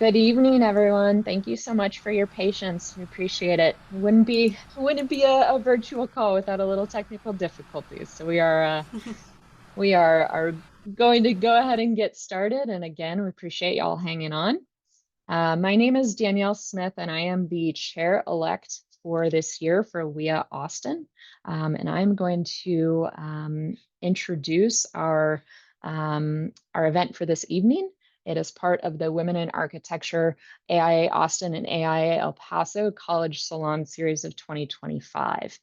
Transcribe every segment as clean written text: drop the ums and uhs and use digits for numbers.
Good evening, everyone. Thank you so much for your patience. We appreciate it. Wouldn't be a virtual call without a little technical difficulties. So we are going to go ahead and get started. And again, we appreciate y'all hanging on. My name is Danielle Smith, and I am the chair-elect for this year for WiA Austin. And I'm going to introduce our event for this evening. It is part of the Women in Architecture AIA Austin and AIA El Paso College Salon Series of 2025.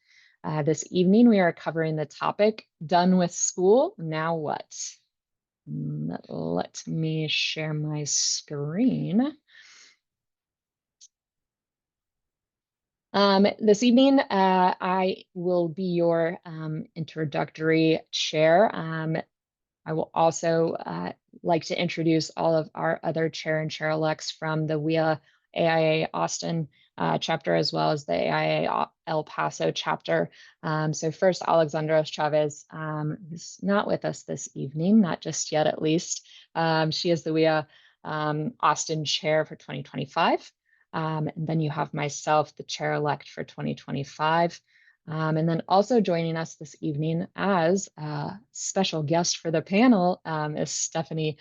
This evening, we are covering the topic, Done with School, Now What? Let me share my screen. This evening, I will be your introductory chair. I will also like to introduce all of our other chair and chair-elects from the WiA AIA Austin chapter, as well as the AIA El Paso chapter. So first, Alexandra Chavez is not with us this evening, not just yet at least. She is the WiA Austin chair for 2025. And then you have myself, the chair-elect for 2025. And then also joining us this evening as a special guest for the panel is Stephanie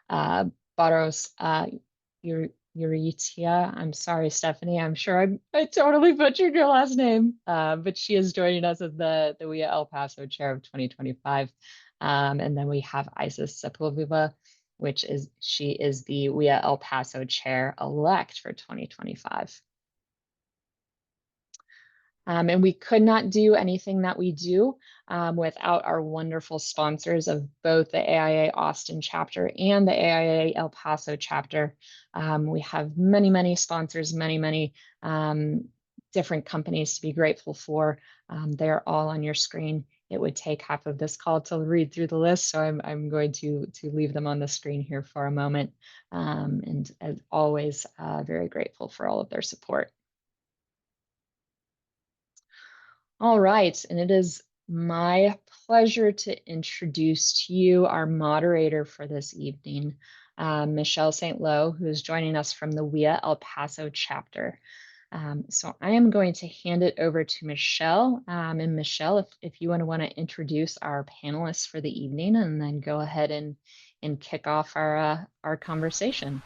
Barros Urrieta. I'm sorry, Stephanie. I'm sure I totally butchered your last name, but she is joining us as the WiA El Paso Chair of 2025. And then we have Isis Sepulveda, she is the WiA El Paso Chair elect for 2025. And we could not do anything that we do without our wonderful sponsors of both the AIA Austin chapter and the AIA El Paso chapter. We have many, many sponsors, many different companies to be grateful for. They're all on your screen. It would take half of this call to read through the list, so I'm going to leave them on the screen here for a moment. And as always, very grateful for all of their support. All right, and it is my pleasure to introduce to you our moderator for this evening, Michelle St. Lo, who is joining us from the WiA El Paso chapter. So I am going to hand it over to Michelle. And Michelle, if you want to introduce our panelists for the evening, and then go ahead and kick off our conversation.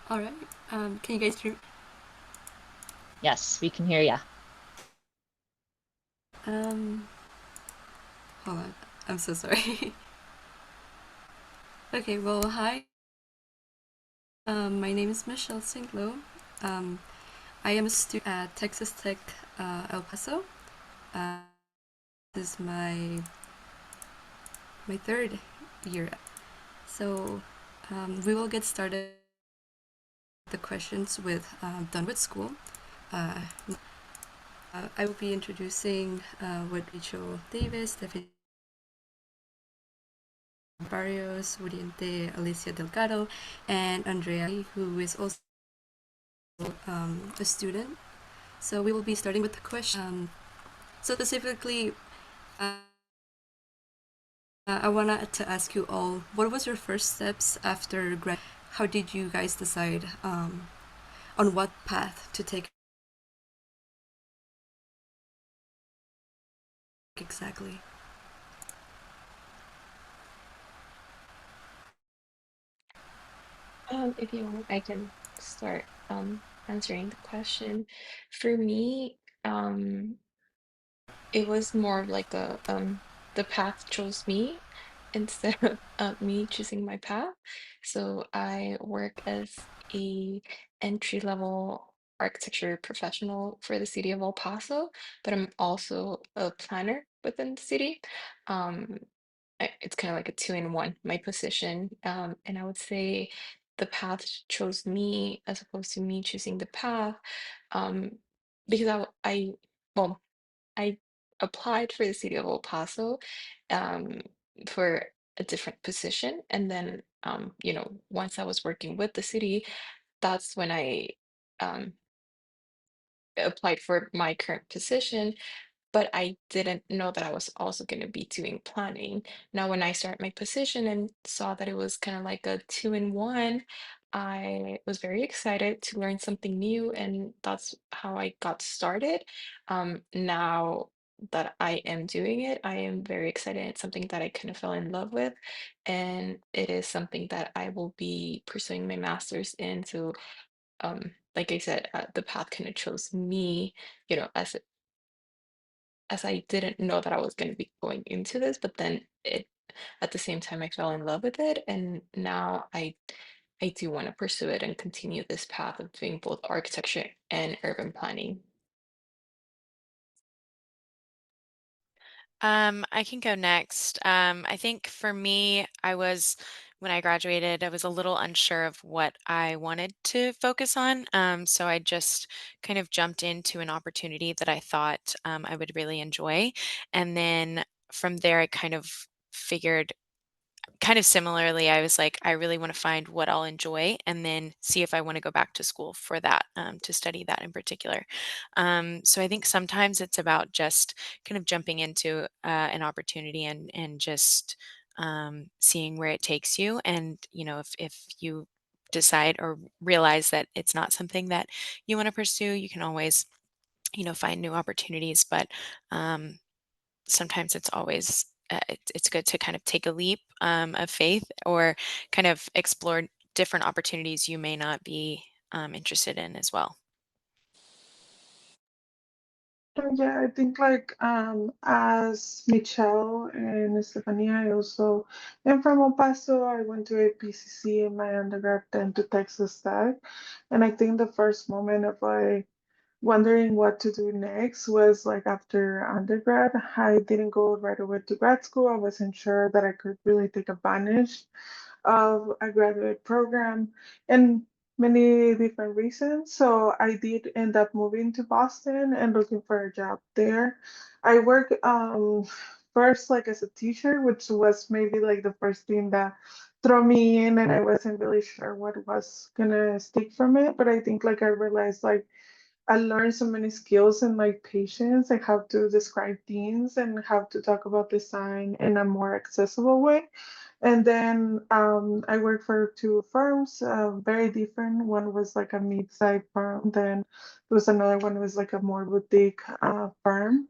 All right. Can you guys hear me? Yes, we can hear you. Um, Hold on. I'm so sorry. Okay, well, hi. My name is Michelle St. Lo. Um, I am a student at Texas Tech El Paso. Uh, this is my third year. So we will get started the questions with Done with School. Uh, I will be introducing with Rachel Davis, Stephanie Barrios-Urrieta, Alicia Delgado, and Andrea, who is also a student. So we will be starting with the question. So specifically, I wanted to ask you all, what was your first steps after grad? How did you guys decide on what path to take exactly? If you want, I can start answering the question. For me, it was more of like the path chose me instead of me choosing my path. So I work as a entry-level architecture professional for the city of El Paso, but I'm also a planner within the city. Um, it's kind of like a two-in-one, my position. And I would say the path chose me as opposed to me choosing the path, um, because well, I applied for the city of El Paso um, for a different position. And then, once I was working with the city, that's when I um, applied for my current position. but I didn't know that I was also going to be doing planning. Now, when I started my position and saw that it was kind of like a two-in-one, I was very excited to learn something new, and that's how I got started. Now that I am doing it, I am very excited. It's something that I kind of fell in love with, and it is something that I will be pursuing my master's in. So, like I said, the path kind of chose me, as I didn't know that I was going to be going into this, but then it at the same time I fell in love with it, and now I do want to pursue it and continue this path of doing both architecture and urban planning. I can go next. I think for me, when I graduated, I was a little unsure of what I wanted to focus on. So I just kind of jumped into an opportunity that I thought I would really enjoy. And then from there, I kind of figured kind of similarly, I was like, I really want to find what I'll enjoy and then see if I want to go back to school for that, to study that in particular. So I think sometimes it's about just kind of jumping into an opportunity and just seeing where it takes you. And, if you decide or realize that it's not something that you want to pursue, you can always, find new opportunities. But um, sometimes it's good to kind of take a leap of faith or kind of explore different opportunities you may not be interested in as well. Yeah, I think like as Michelle and Estefania, I also am from El Paso. I went to a PCC in my undergrad, then to Texas Tech. And I think the first moment of like wondering what to do next was like after undergrad. I didn't go right away to grad school. I wasn't sure that I could really take advantage of a graduate program and many different reasons. So I did end up moving to Boston and looking for a job there. I worked first like as a teacher, which was maybe like the first thing that threw me in, and I wasn't really sure what was gonna stick from it. But I think like I realized like I learned so many skills and like patience and how to describe things and how to talk about design in a more accessible way. And then I worked for two firms, very different. One was like a mid-sized firm, then there was another one was like a more boutique firm.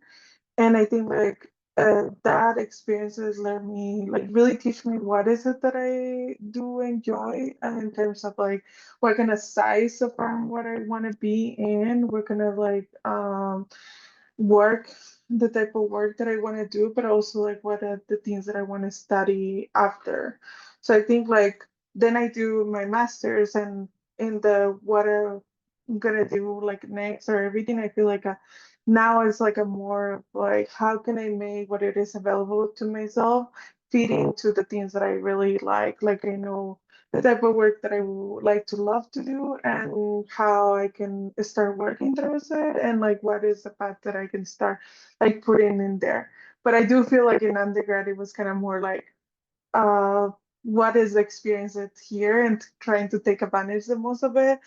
And I think like that experiences let me like really teach me what is it that I do enjoy in terms of like what kind of size of firm what I want to be in, what kind of like work, the type of work that I want to do, but also like what are the things that I want to study after. So I think like then I do my master's and in the what I'm gonna do like next or everything, I feel like now it's like a more of like how can I make what it is available to myself fit into the things that I really like I know the type of work that I would like to love to do and how I can start working towards it and like what is the path that I can start like putting in there. But I do feel like in undergrad it was kind of more like uh what is the experience it here and trying to take advantage the most of it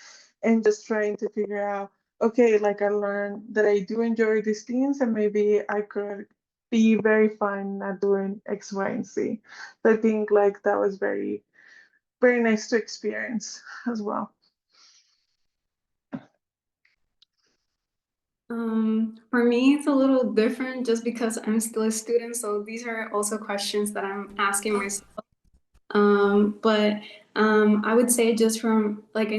and just trying to figure out okay like I learned that I do enjoy these things and maybe I could be very fine at doing X, Y, and Z. So I think like that was very nice to experience as well. For me, it's a little different just because I'm still a student. So these are also questions that I'm asking myself. But I would say just from like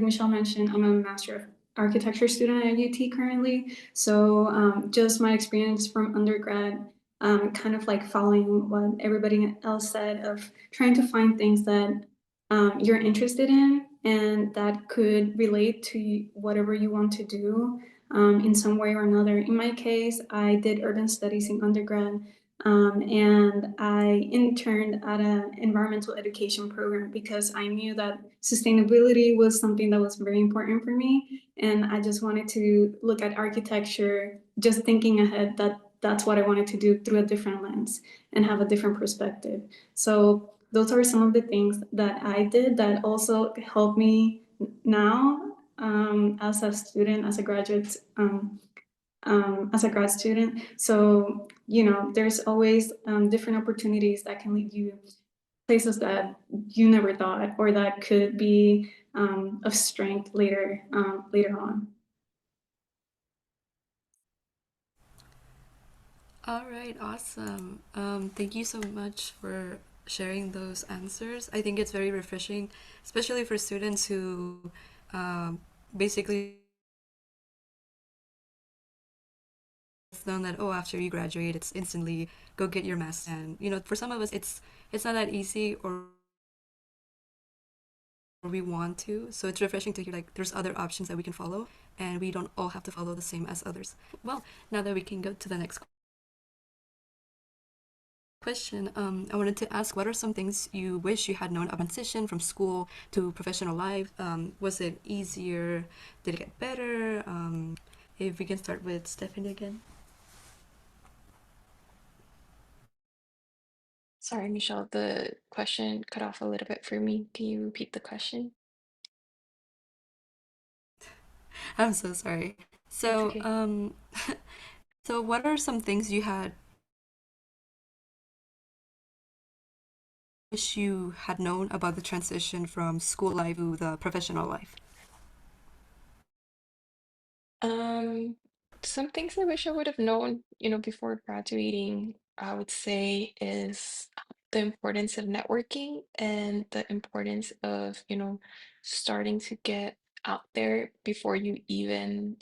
Michelle mentioned, I'm a Master of Architecture student at UT currently. So just my experience from undergrad, kind of like following what everybody else said of trying to find things that you're interested in and that could relate to whatever you want to do in some way or another. In my case, I did urban studies in undergrad. And I interned at an environmental education program because I knew that sustainability was something that was very important for me. And I just wanted to look at architecture, just thinking ahead that that's what I wanted to do through a different lens and have a different perspective. So those are some of the things that I did that also helped me now as a student, as a graduate. as a grad student. So, there's always different opportunities that can lead you places that you never thought, or that could be of strength later on. All right, awesome. Thank you so much for sharing those answers. I think it's very refreshing, especially for students who basically known that, oh, after you graduate it's instantly go get your master's. And for some of us it's not that easy, or we want to. So it's refreshing to hear like there's other options that we can follow, and we don't all have to follow the same as others. Well, now that we can go to the next question, I wanted to ask, what are some things you wish you had known about transition from school to professional life? Was it easier? Did it get better? If we can start with Stephanie again. Sorry, Michelle, the question cut off a little bit for me. Can you repeat the question? I'm so sorry. It's So, okay. so what are some things you had wish you had known about the transition from school life to the professional life? Um, some things I wish I would have known, before graduating, I would say is the importance of networking and the importance of, starting to get out there before you even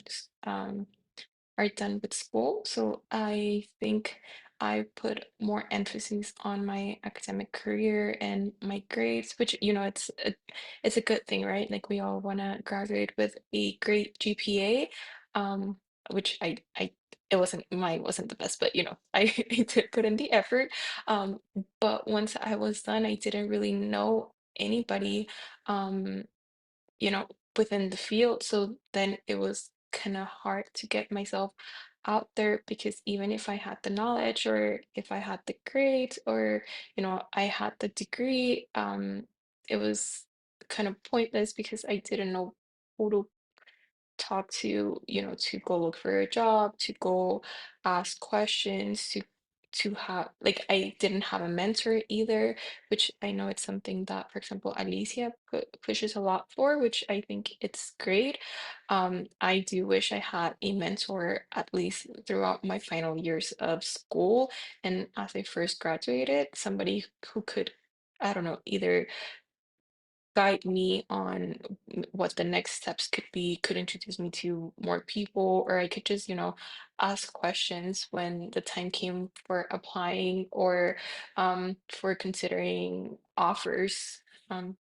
are done with school. So I think I put more emphasis on my academic career and my grades, which, it's a good thing, right? Like we all want to graduate with a great GPA, um, which it wasn't the best, but I, I did put in the effort. Um, but once I was done, I didn't really know anybody. Um, you know, within the field. So then it was kind of hard to get myself out there, because even if I had the knowledge, or if I had the grades, or I had the degree, it was kind of pointless because I didn't know who to talk to, to go look for a job, to go ask questions, to have, like, I didn't have a mentor either, which I know it's something that, for example, Alicia pushes a lot for, which I think it's great. I do wish I had a mentor at least throughout my final years of school, and as I first graduated, somebody who could, I don't know, either guide me on what the next steps could be, could introduce me to more people, or I could just, ask questions when the time came for applying, or for considering offers.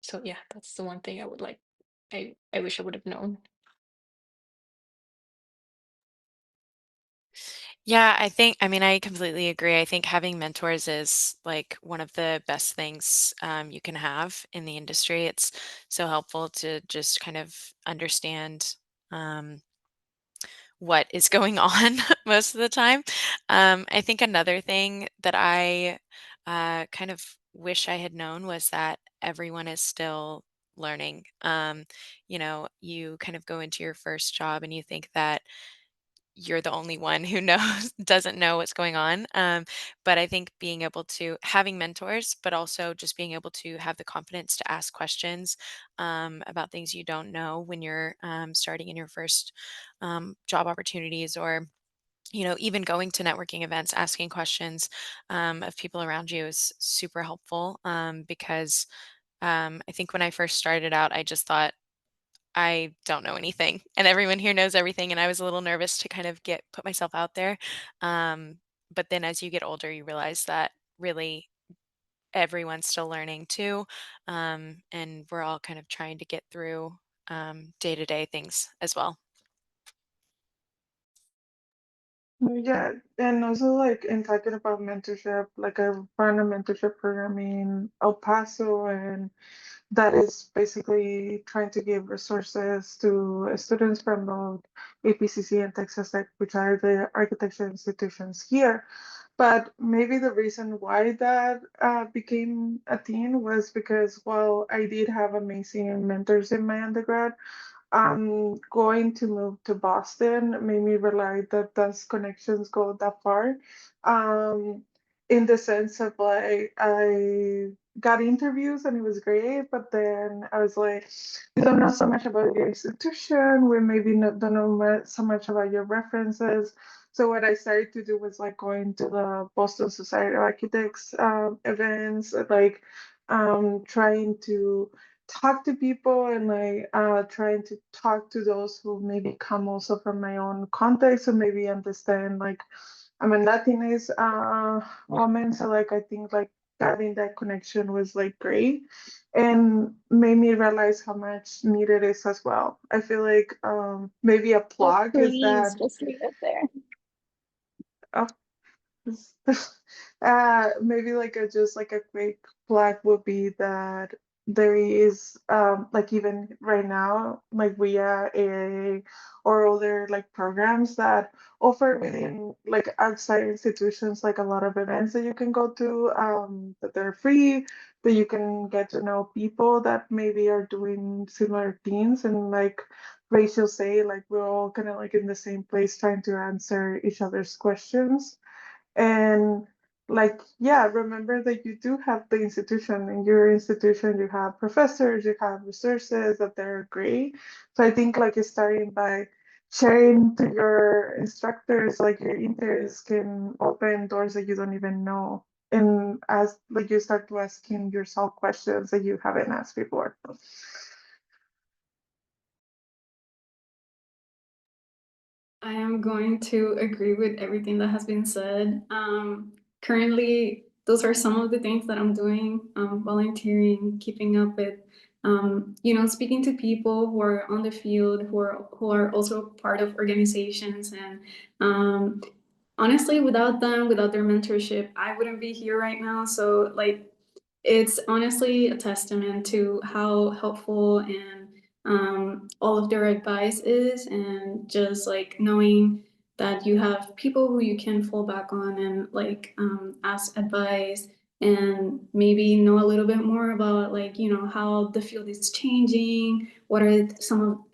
So yeah, that's the one thing I would like. I wish I would have known. Yeah, I mean, I completely agree. I think having mentors is like one of the best things you can have in the industry. It's so helpful to just kind of understand um, what is going on most of the time. I think another thing that I kind of wish I had known was that everyone is still learning. You kind of go into your first job and you think that you're the only one who knows doesn't know what's going on. But I think being able to having mentors, but also just being able to have the confidence to ask questions about things you don't know when you're starting in your first job opportunities, or even going to networking events, asking questions of people around you is super helpful, because I think when I first started out, I just thought I don't know anything, and everyone here knows everything, and I was a little nervous to kind of get put myself out there. Um, but then as you get older, you realize that really everyone's still learning too, and we're all kind of trying to get through day-to-day things as well. Yeah, and also like in talking about mentorship, like I run a mentorship program in El Paso, and that is basically trying to give resources to students from both APCC and Texas Tech, which are the architecture institutions here. But maybe the reason why that became a thing was because, while I did have amazing mentors in my undergrad, going to move to Boston made me realize that those connections go that far. Um, in the sense of like I got interviews and it was great, but then I was like, we don't know so much about your institution. We maybe not don't know so much about your references. So what I started to do was like going to the Boston Society of Architects events, like trying to talk to people and like trying to talk to those who maybe come also from my own context and maybe understand like I'm a Latinx woman, so like I think like having that connection was like great and made me realize how much needed it is as well. I feel like maybe a Oh, plug is that please just leave it there. oh, maybe like a just like a quick plug would be that there is like even right now like WiA, AIA, or other like programs that offer within like outside institutions like a lot of events that you can go to that they're free, that you can get to know people that maybe are doing similar things and like Rachel say like we're all kind of like in the same place trying to answer each other's questions. And like, yeah, remember that you do have the institution. In your institution, you have professors, you have resources that they're great. So I think like starting by sharing to your instructors, like your interests can open doors that you don't even know. And as like you start to asking yourself questions that you haven't asked before. I am going to agree with everything that has been said. Currently, those are some of the things that I'm doing, volunteering, keeping up with, speaking to people who are on the field, who are also part of organizations. And honestly, without them, without their mentorship, I wouldn't be here right now. So like, it's honestly a testament to how helpful and all of their advice is, and just like knowing that you have people who you can fall back on and like ask advice, and maybe know a little bit more about like how the field is changing, what are some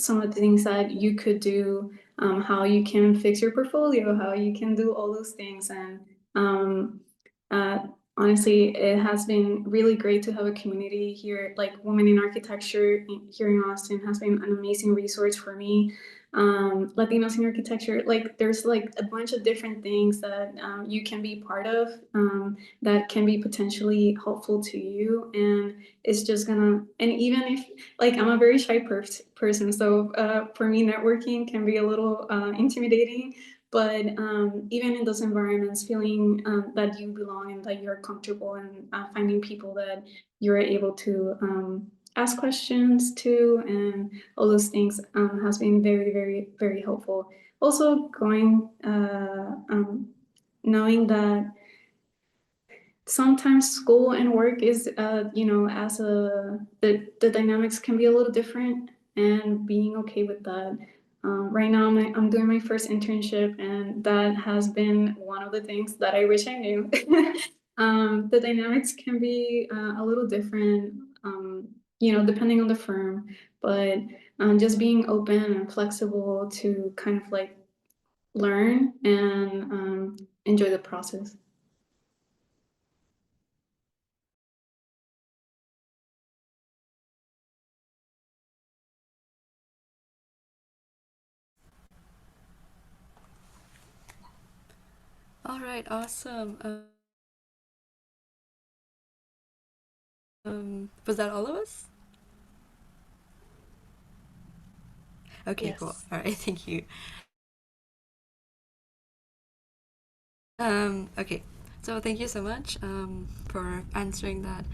of the things that you could do, how you can fix your portfolio, how you can do all those things. And um, uh, honestly, it has been really great to have a community here, like Women in Architecture here in Austin has been an amazing resource for me. Latinos in Architecture, like there's like a bunch of different things that you can be part of, that can be potentially helpful to you. And it's just gonna, and even if like I'm a very shy person, so for me networking can be a little intimidating. But even in those environments, feeling that you belong and that you're comfortable, and finding people that you're able to ask questions to, and all those things has been very, very, very helpful. Also, knowing that sometimes school and work is, as the dynamics can be a little different, and being okay with that. Right now, I'm doing my first internship, and that has been one of the things that I wish I knew. The dynamics can be a little different, depending on the firm, but just being open and flexible to kind of like learn and enjoy the process. All right, awesome. Was that all of us? Okay, cool. Yes. All right, thank you. Okay, so thank you so much for answering that.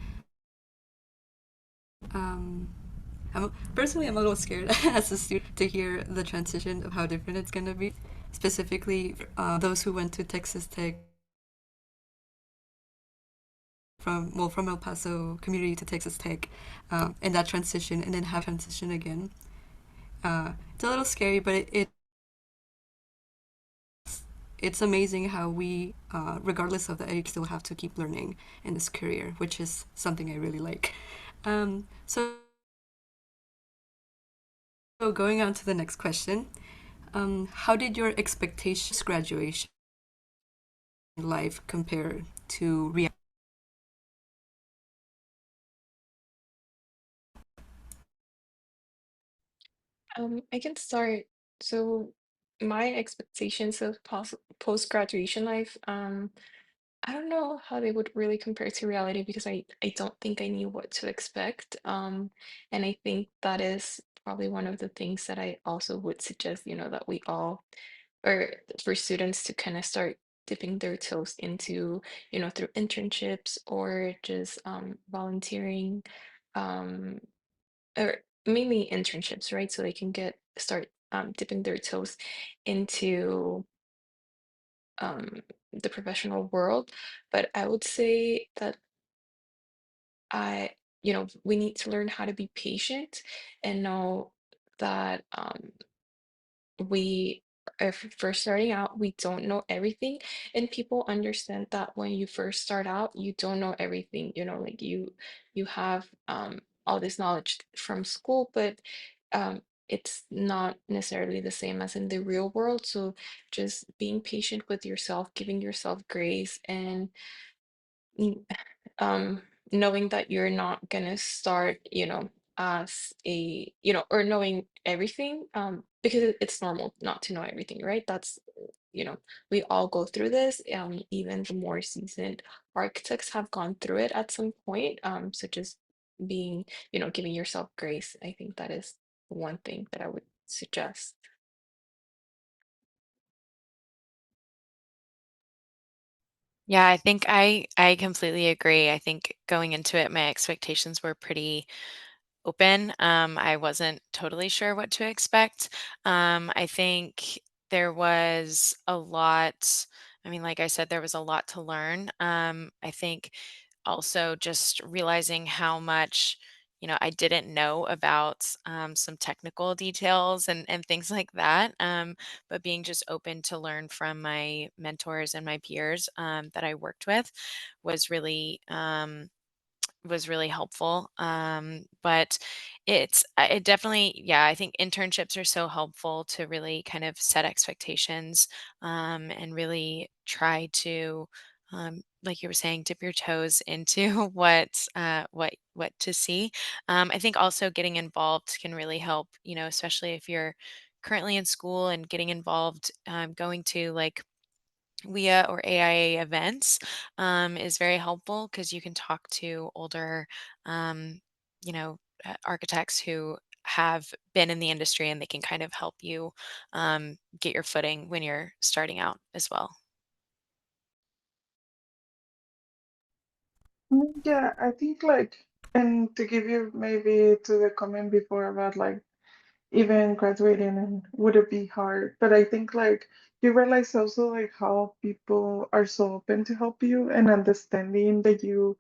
Personally, I'm a little scared as a student to hear the transition of how different it's gonna be, specifically those who went to Texas Tech from El Paso community to Texas Tech, and that transition, and then have transition again. It's a little scary, but it's amazing how we, regardless of the age, still have to keep learning in this career, which is something I really like. So So going on to the next question, how did your expectations graduation life compare to reality? I can start. So my expectations of post-graduation life, I don't know how they would really compare to reality because I don't think I knew what to expect. And I think that is probably one of the things that I also would suggest, that we all, or for students to kind of start dipping their toes into, through internships or just volunteering, um, or mainly internships, right? So they can start dipping their toes into the professional world. But I would say that we need to learn how to be patient and know that we if we're starting out, we don't know everything, and people understand that when you first start out, you don't know everything, like you have all this knowledge from school, but it's not necessarily the same as in the real world. So just being patient with yourself, giving yourself grace, and mm, um knowing that you're not gonna start, as or knowing everything, because it's normal not to know everything, right? That's, you know we all go through this. Even the more seasoned architects have gone through it at some point. So just being, giving yourself grace, I think that is one thing that I would suggest. Yeah, I think I completely agree. I think going into it, my expectations were pretty open. I wasn't totally sure what to expect. I think there was a lot. I mean, like I said, there was a lot to learn. I think also just realizing how much, I didn't know about some technical details and things like that. But being just open to learn from my mentors and my peers that I worked with was really was really helpful. But it definitely, yeah, I think internships are so helpful to really kind of set expectations, and really try to, like you were saying, dip your toes into what to see. I think also getting involved can really help, especially if you're currently in school and getting involved, going to like WiA or AIA events is very helpful because you can talk to older, um, architects who have been in the industry and they can kind of help you get your footing when you're starting out as well. Yeah, I think like, and to give you maybe to the comment before about like even graduating and would it be hard, but I think like you realize also like how people are so open to help you and understanding that you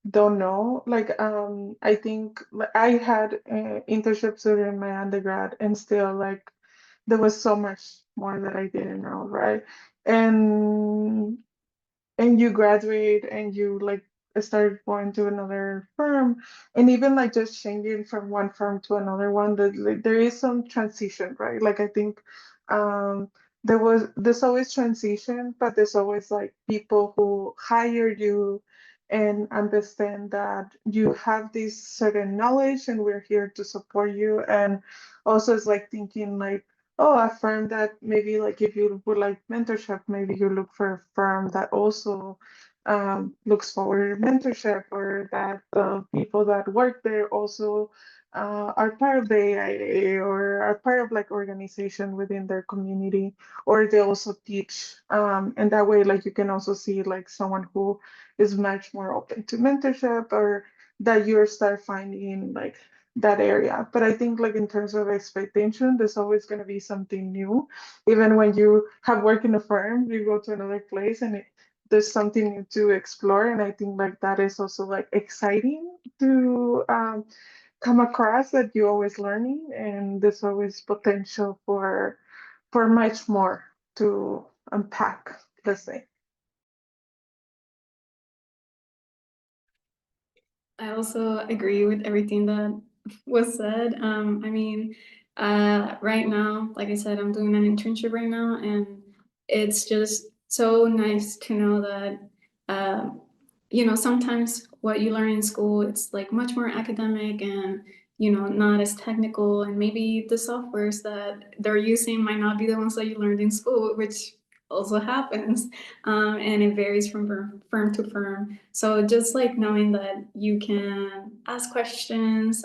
don't know. Like I think I had internships during my undergrad and still like there was so much more that I didn't know, right? And you graduate and you like start going to another firm, and even like just changing from one firm to another one, that like, there is some transition, right? Like I think um there's always transition, but there's always like people who hire you and understand that you have this certain knowledge and we're here to support you. And also it's like thinking like, oh, a firm that maybe like if you would like mentorship, maybe you look for a firm that also looks for mentorship, or that the people that work there also are part of the AIA or are part of like organization within their community, or they also teach. And that way, like you can also see like someone who is much more open to mentorship, or that you start finding like that area. But I think like in terms of expectation, there's always going to be something new. Even when you have worked in a firm, you go to another place and there's something new to explore. And I think like that is also like exciting to come across, that you're always learning and there's always potential for much more to unpack, let's say. I also agree with everything that was said. I mean, Right now, like I said, I'm doing an internship right now, and it's just so nice to know that, sometimes what you learn in school, it's like much more academic and, not as technical, and maybe the softwares that they're using might not be the ones that you learned in school, which also happens. And it varies from firm to firm. So just like knowing that you can ask questions,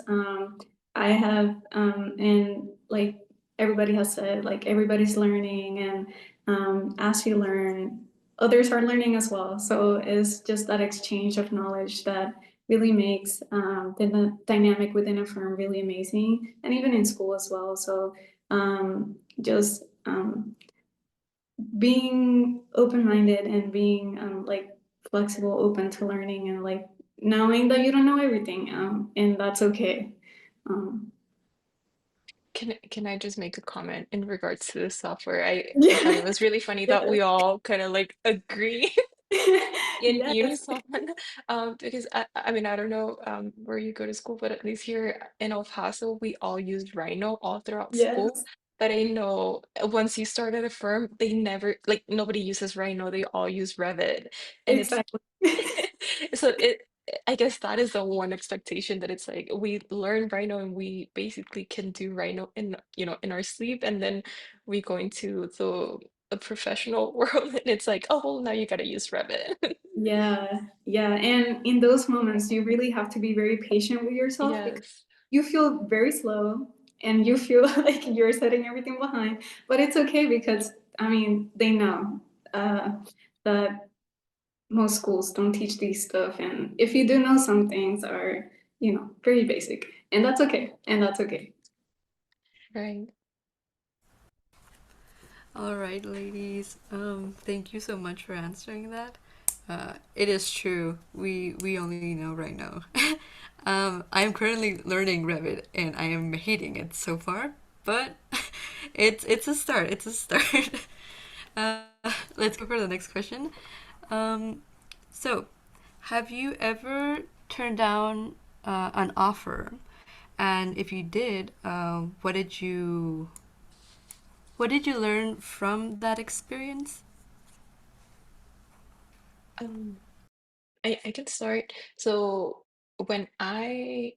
I have, and like everybody has said, like everybody's learning, and as you learn, others are learning as well. So it's just that exchange of knowledge that really makes the dynamic within a firm really amazing, and even in school as well. So just being open-minded and being like flexible, open to learning, and like knowing that you don't know everything, and that's okay. Um, Can I just make a comment in regards to the software? I thought yeah, it was really funny that yeah, we all kind of like agree in yes, unison. Because I mean, I don't know where you go to school, but at least here in El Paso, we all use Rhino all throughout school. yes, But I know once you start at a firm, they never like nobody uses Rhino. They all use Revit, and it's exactly. so it. I guess that is the one expectation that it's like we learn Rhino and we basically can do Rhino in in our sleep, and then we go into the professional world and it's like, oh well, now you gotta use Revit. Yeah, yeah. And in those moments, you really have to be very patient with yourself, because Yes. you feel very slow and you feel like you're setting everything behind. But it's okay because, I mean, they know uh, that most schools don't teach these stuff. And if you do know, some things are, very basic. And that's okay. And that's okay. Right. All right, ladies. Thank you so much for answering that. It is true. We only know right now. I am currently learning Revit, and I am hating it so far. But it's a start. It's a start. uh, let's go for the next question. Um, so, have you ever turned down an offer? And if you did, what did you learn from that experience? Um, I can start. So when I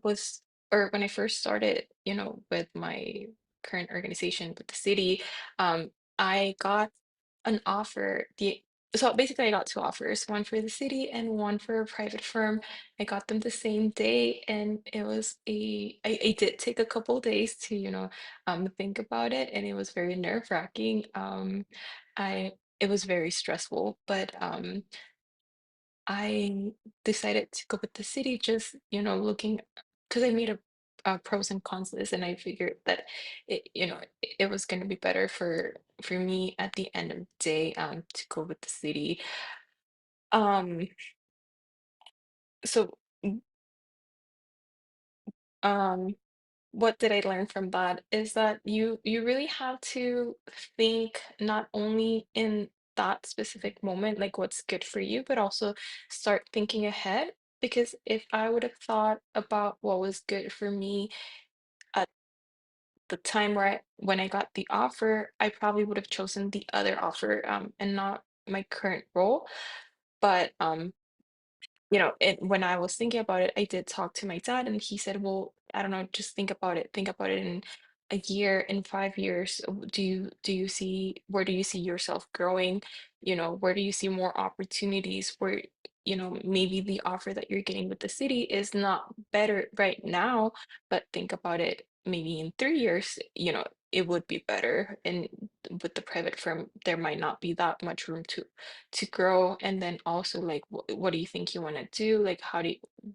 was when I first started, with my current organization with the city, I got an offer. So basically I got two offers, one for the city and one for a private firm. I got them the same day, and it was I did take a couple days to, think about it, and it was very nerve-wracking. I It was very stressful, but I decided to go with the city, just, looking because I made a pros and cons list, and I figured that it was going to be better for me at the end of the day, to go with the city. Um, so mm, um, what did I learn from that is that you really have to think not only in that specific moment, like what's good for you, but also start thinking ahead. Because if I would have thought about what was good for me at the time when I got the offer, I probably would have chosen the other offer, and not my current role. But when I was thinking about it, I did talk to my dad, and he said, "Well, I don't know, just think about it. Think about it in a year, in 5 years. Do you see where do you see yourself growing? Where do you see more opportunities? Where, maybe the offer that you're getting with the city is not better right now, but think about it maybe in 3 years, it would be better. And with the private firm, there might not be that much room to grow. And then also, like, what do you think you want to do? Like,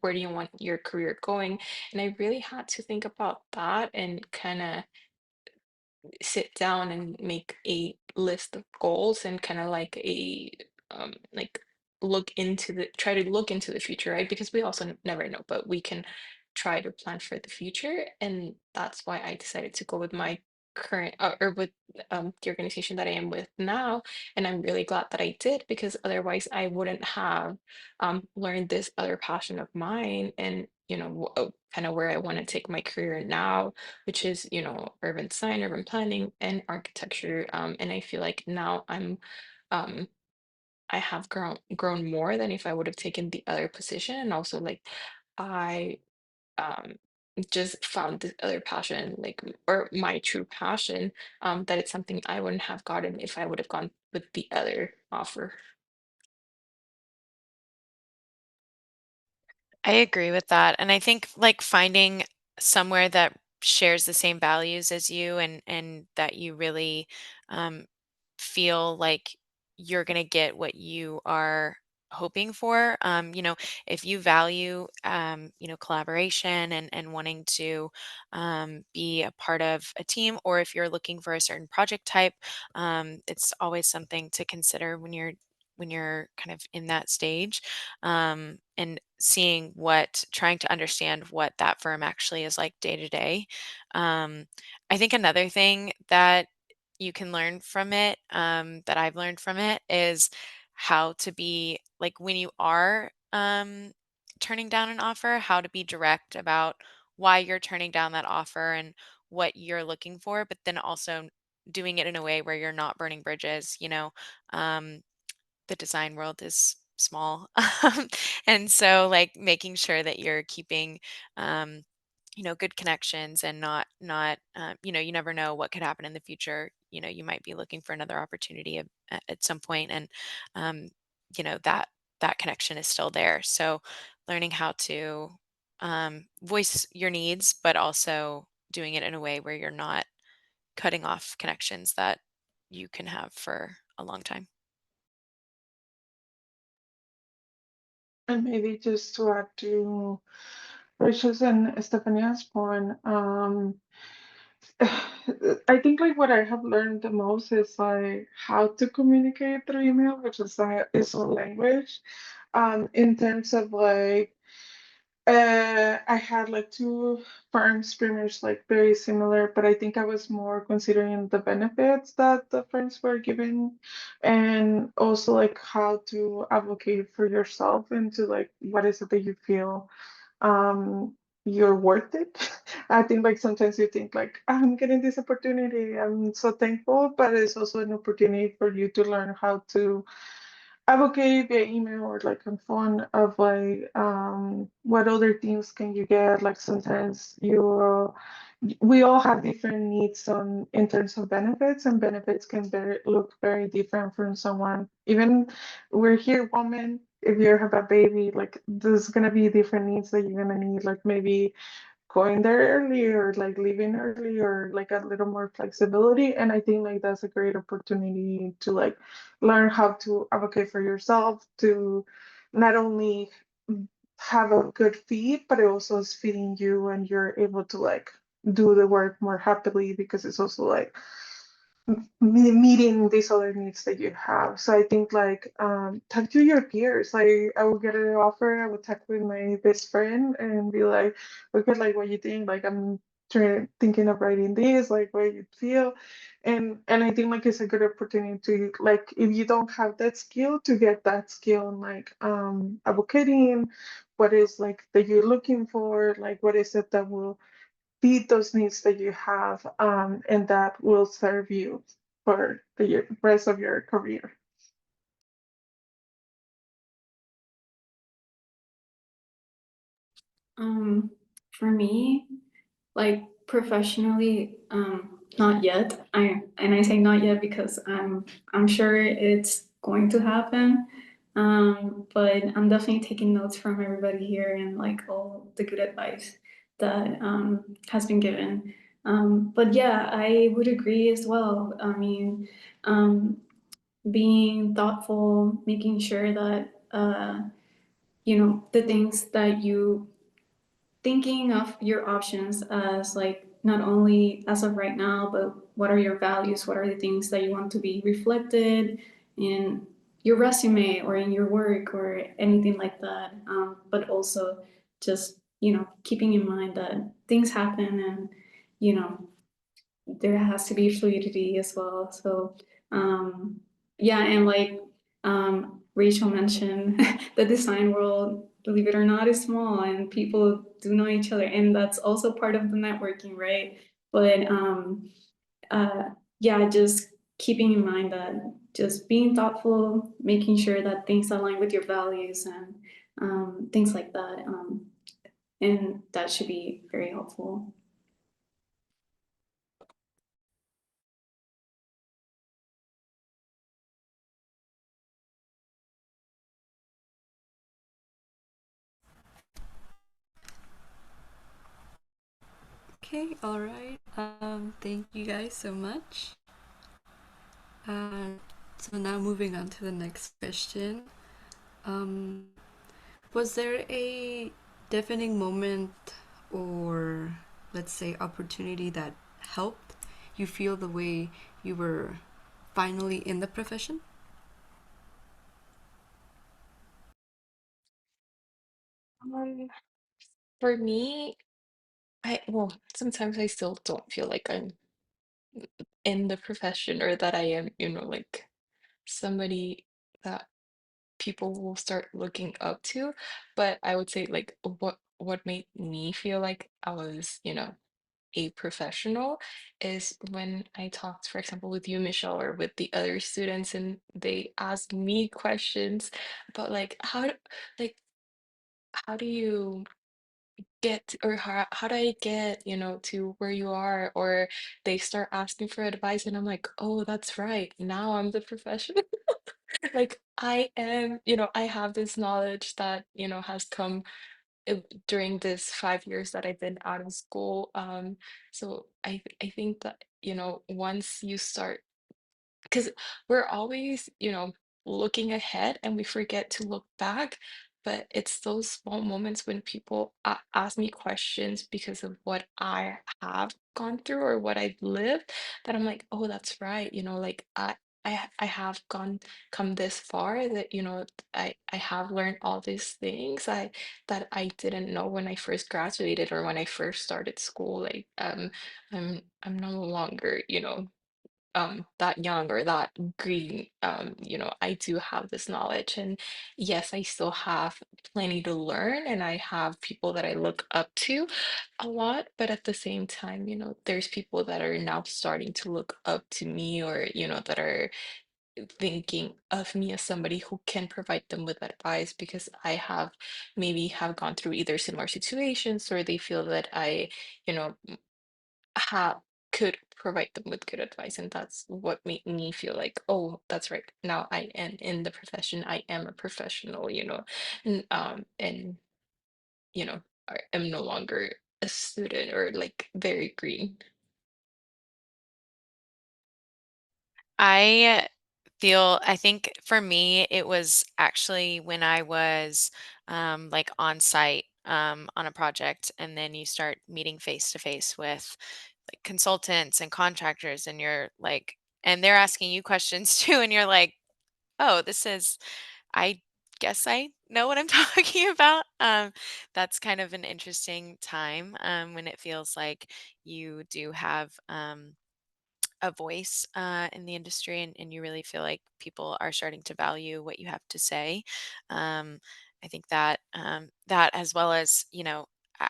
where do you want your career going?" And I really had to think about that and kind of sit down and make a list of goals, and kind of like like try to look into the future, right? Because we also never know, but we can try to plan for the future. And that's why I decided to go with my current or with the organization that I am with now. And I'm really glad that I did, because otherwise I wouldn't have learned this other passion of mine. And kind of where I want to take my career now, which is, urban design, urban planning, and architecture. And I feel like now um, I have grown more than if I would have taken the other position. And also like I um just found this other passion, like or my true passion, that it's something I wouldn't have gotten if I would have gone with the other offer. I agree with that. And I think like finding somewhere that shares the same values as you and that you really um, feel like you're going to get what you are hoping for. If you value, collaboration and wanting to be a part of a team, or if you're looking for a certain project type, it's always something to consider when you're kind of in that stage, and trying to understand what that firm actually is like day to day. I think another thing that you can learn from it, that I've learned from it, is how to be like when you are turning down an offer, how to be direct about why you're turning down that offer and what you're looking for, but then also doing it in a way where you're not burning bridges. The design world is small. And so like making sure that you're keeping um, good connections and not, you never know what could happen in the future. You might be looking for another opportunity at some point, and um, that connection is still there. So learning how to voice your needs, but also doing it in a way where you're not cutting off connections that you can have for a long time. And maybe just to add to Rachel's and Stefania's point, I think like what I have learned the most is like how to communicate through email, which is its own language. In terms of like I had like two firms pretty much like very similar, but I think I was more considering the benefits that the firms were giving and also like how to advocate for yourself into like what is it that you feel um you're worth it. I think like sometimes you think like I'm getting this opportunity, I'm so thankful, but it's also an opportunity for you to learn how to advocate via email or like on phone of like what other things can you get, like sometimes we all have different needs on in terms of benefits, and benefits can look very different from someone. Even we're here women, if you have a baby, like there's gonna be different needs that you're gonna need, like maybe going there early or like leaving early or like a little more flexibility. And I think like that's a great opportunity to like learn how to advocate for yourself, to not only have a good feed, but it also is feeding you and you're able to like do the work more happily because it's also like meeting these other needs that you have. So I think like talk to your peers. Like I would get an offer, I would talk with my best friend and be like, look at like what you think. Like I'm thinking of writing this, like what you feel. And I think like it's a good opportunity to like if you don't have that skill to get that skill and like advocating what is like that you're looking for, like what is it that will feed those needs that you have, and that will serve you for the rest of your career. For me, like professionally, not yet. I say not yet because I'm sure it's going to happen. But I'm definitely taking notes from everybody here and like all the good advice that has been given. But yeah, I would agree as well. I mean, um, being thoughtful, making sure that the things that you thinking of your options as like not only as of right now, but what are your values? What are the things that you want to be reflected in your resume or in your work or anything like that? But also just, keeping in mind that things happen and, you know, there has to be fluidity as well. So, yeah, and like, Rachel mentioned, the design world, believe it or not, is small and people do know each other. And that's also part of the networking, right? But yeah, just keeping in mind that just being thoughtful, making sure that things align with your values and things like that. And that should be very helpful. Okay, all right. Thank you guys so much. So now moving on to the next question. Was there a defining moment or let's say opportunity that helped you feel the way you were finally in the profession? For me, well, sometimes I still don't feel like I'm in the profession or that I am, like somebody that people will start looking up to. But I would say like what made me feel like I was, a professional is when I talked, for example, with you, Michelle, or with the other students, and they asked me questions about like like how do you get or how do I get, to where you are? Or they start asking for advice, and I'm like, oh, that's right. Now I'm the professional. Like I am, I have this knowledge that, has come during this 5 years that I've been out of school. So I think that, once you start, because we're always, looking ahead and we forget to look back. But it's those small moments when people ask me questions because of what I have gone through or what I've lived, that I'm like, oh, that's right. Like I have come this far, that, I have learned all these things that I didn't know when I first graduated or when I first started school. Like I'm no longer, that young or that green. I do have this knowledge, and yes, I still have plenty to learn, and I have people that I look up to a lot. But at the same time, there's people that are now starting to look up to me, or that are thinking of me as somebody who can provide them with advice, because I have gone through either similar situations, or they feel that I, you know have could provide them with good advice. And that's what made me feel like, oh, that's right, now I am in the profession, I am a professional, and you know I am no longer a student or like very green. I think for me, it was actually when I was like on site on a project, and then you start meeting face to face with like consultants and contractors, and you're like, and they're asking you questions too, and you're like, oh, I guess I know what I'm talking about. That's kind of an interesting time when it feels like you do have. A voice in the industry, and you really feel like people are starting to value what you have to say. Um, I think that that as well as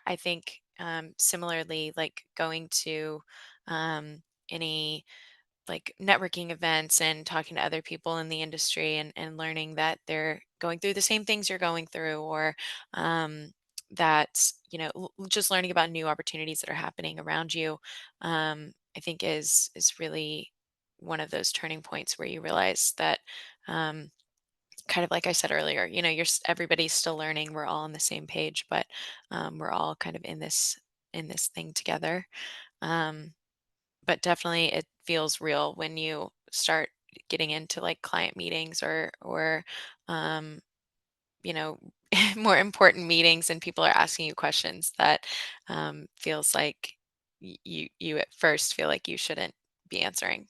I think similarly like going to any like networking events and talking to other people in the industry, and learning that they're going through the same things you're going through, or that just learning about new opportunities that are happening around you. I think is really one of those turning points where you realize that um, kind of like I said earlier, everybody's still learning, we're all on the same page, but we're all kind of in this thing together. um, but definitely it feels real when you start getting into like client meetings, or um, you know more important meetings, and people are asking you questions that feels like you at first feel like you shouldn't be answering.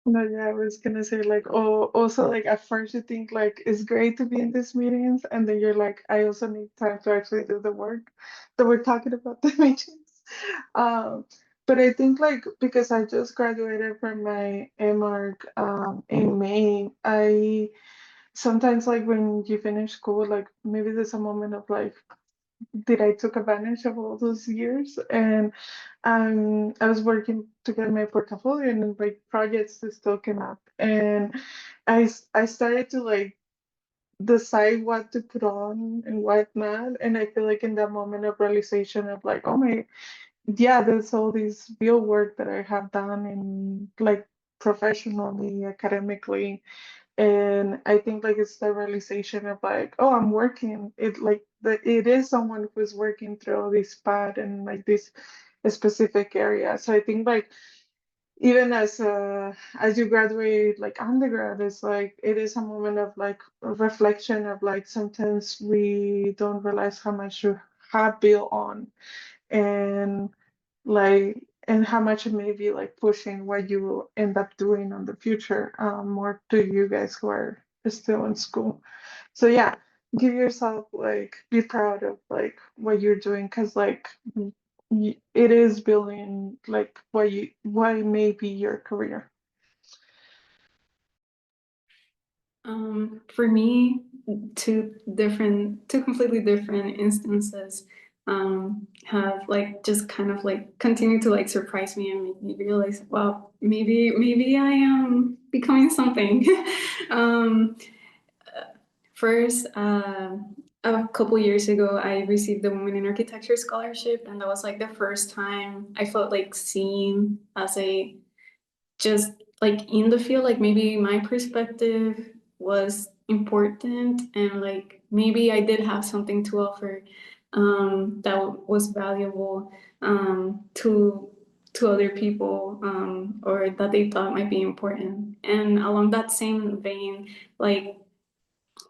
No, yeah, I was gonna say like, oh, also like at first you think like it's great to be in these meetings, and then you're like, I also need time to actually do the work that we're talking about the meetings. Um, but I think like because I just graduated from my MArch in May, I sometimes like when you finish school, like maybe there's a moment of like, did I took advantage of all those years? And I was working to get my portfolio and like projects that still came up, and I started to like decide what to put on and what not. And I feel like in that moment of realization of like, oh my, yeah, there's all this real work that I have done in like professionally, academically. And I think like it's the realization of like, oh, I'm working. It is someone who's working through this path and like this specific area. So I think like even as you graduate like undergrad, it's like it is a moment of like reflection of like sometimes we don't realize how much you have built on, and like and how much it may be like pushing what you will end up doing on the future, more to you guys who are still in school. So yeah, give yourself like be proud of like what you're doing, because like it is building like what may be your career. For me, two completely different instances have like just kind of like continued to like surprise me and make me realize, well, maybe I am becoming something. um, First, a couple years ago, I received the Women in Architecture scholarship, and that was like the first time I felt like seen as a just like in the field, like maybe my perspective was important and like maybe I did have something to offer that was valuable to other people or that they thought might be important. And along that same vein, like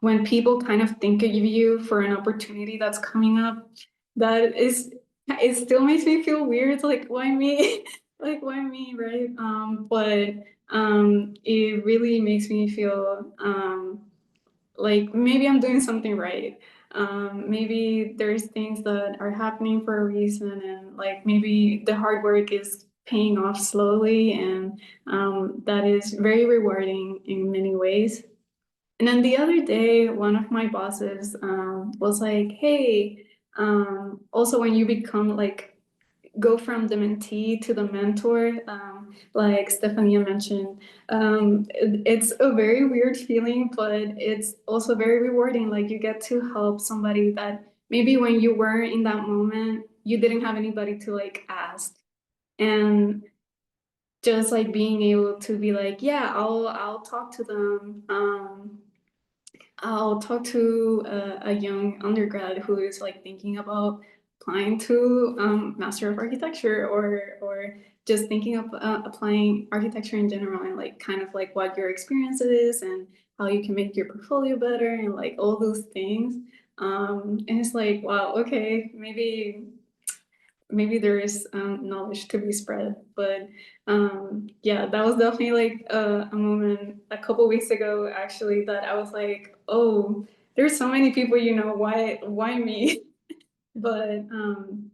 when people kind of think of you for an opportunity that's coming up, that is, it still makes me feel weird. Like, why me? Like, why me, right? But it really makes me feel like maybe I'm doing something right. Maybe there's things that are happening for a reason, and like maybe the hard work is paying off slowly, and that is very rewarding in many ways. And then the other day, one of my bosses was like, "Hey, also when you become like go from the mentee to the mentor, like Stefania mentioned, it's a very weird feeling, but it's also very rewarding. Like you get to help somebody that maybe when you were in that moment, you didn't have anybody to like ask, and just like being able to be like, yeah, I'll talk to them. I'll talk to a young undergrad who is like thinking about applying to Master of Architecture or just thinking of applying architecture in general, and like kind of like what your experience is and how you can make your portfolio better and like all those things. And it's like, wow, okay, maybe there is knowledge to be spread. But yeah, that was definitely like a moment a couple weeks ago, actually, that I was like, oh, there's so many people, why me? But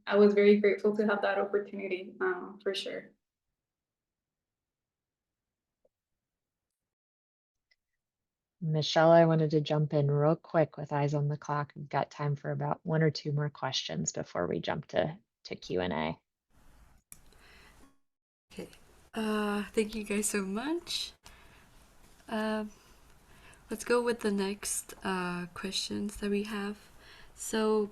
I was very grateful to have that opportunity, for sure. Michelle, I wanted to jump in real quick with eyes on the clock. We've got time for about one or two more questions before we jump to Q&A. Okay. Thank you guys so much. Let's go with the next questions that we have. So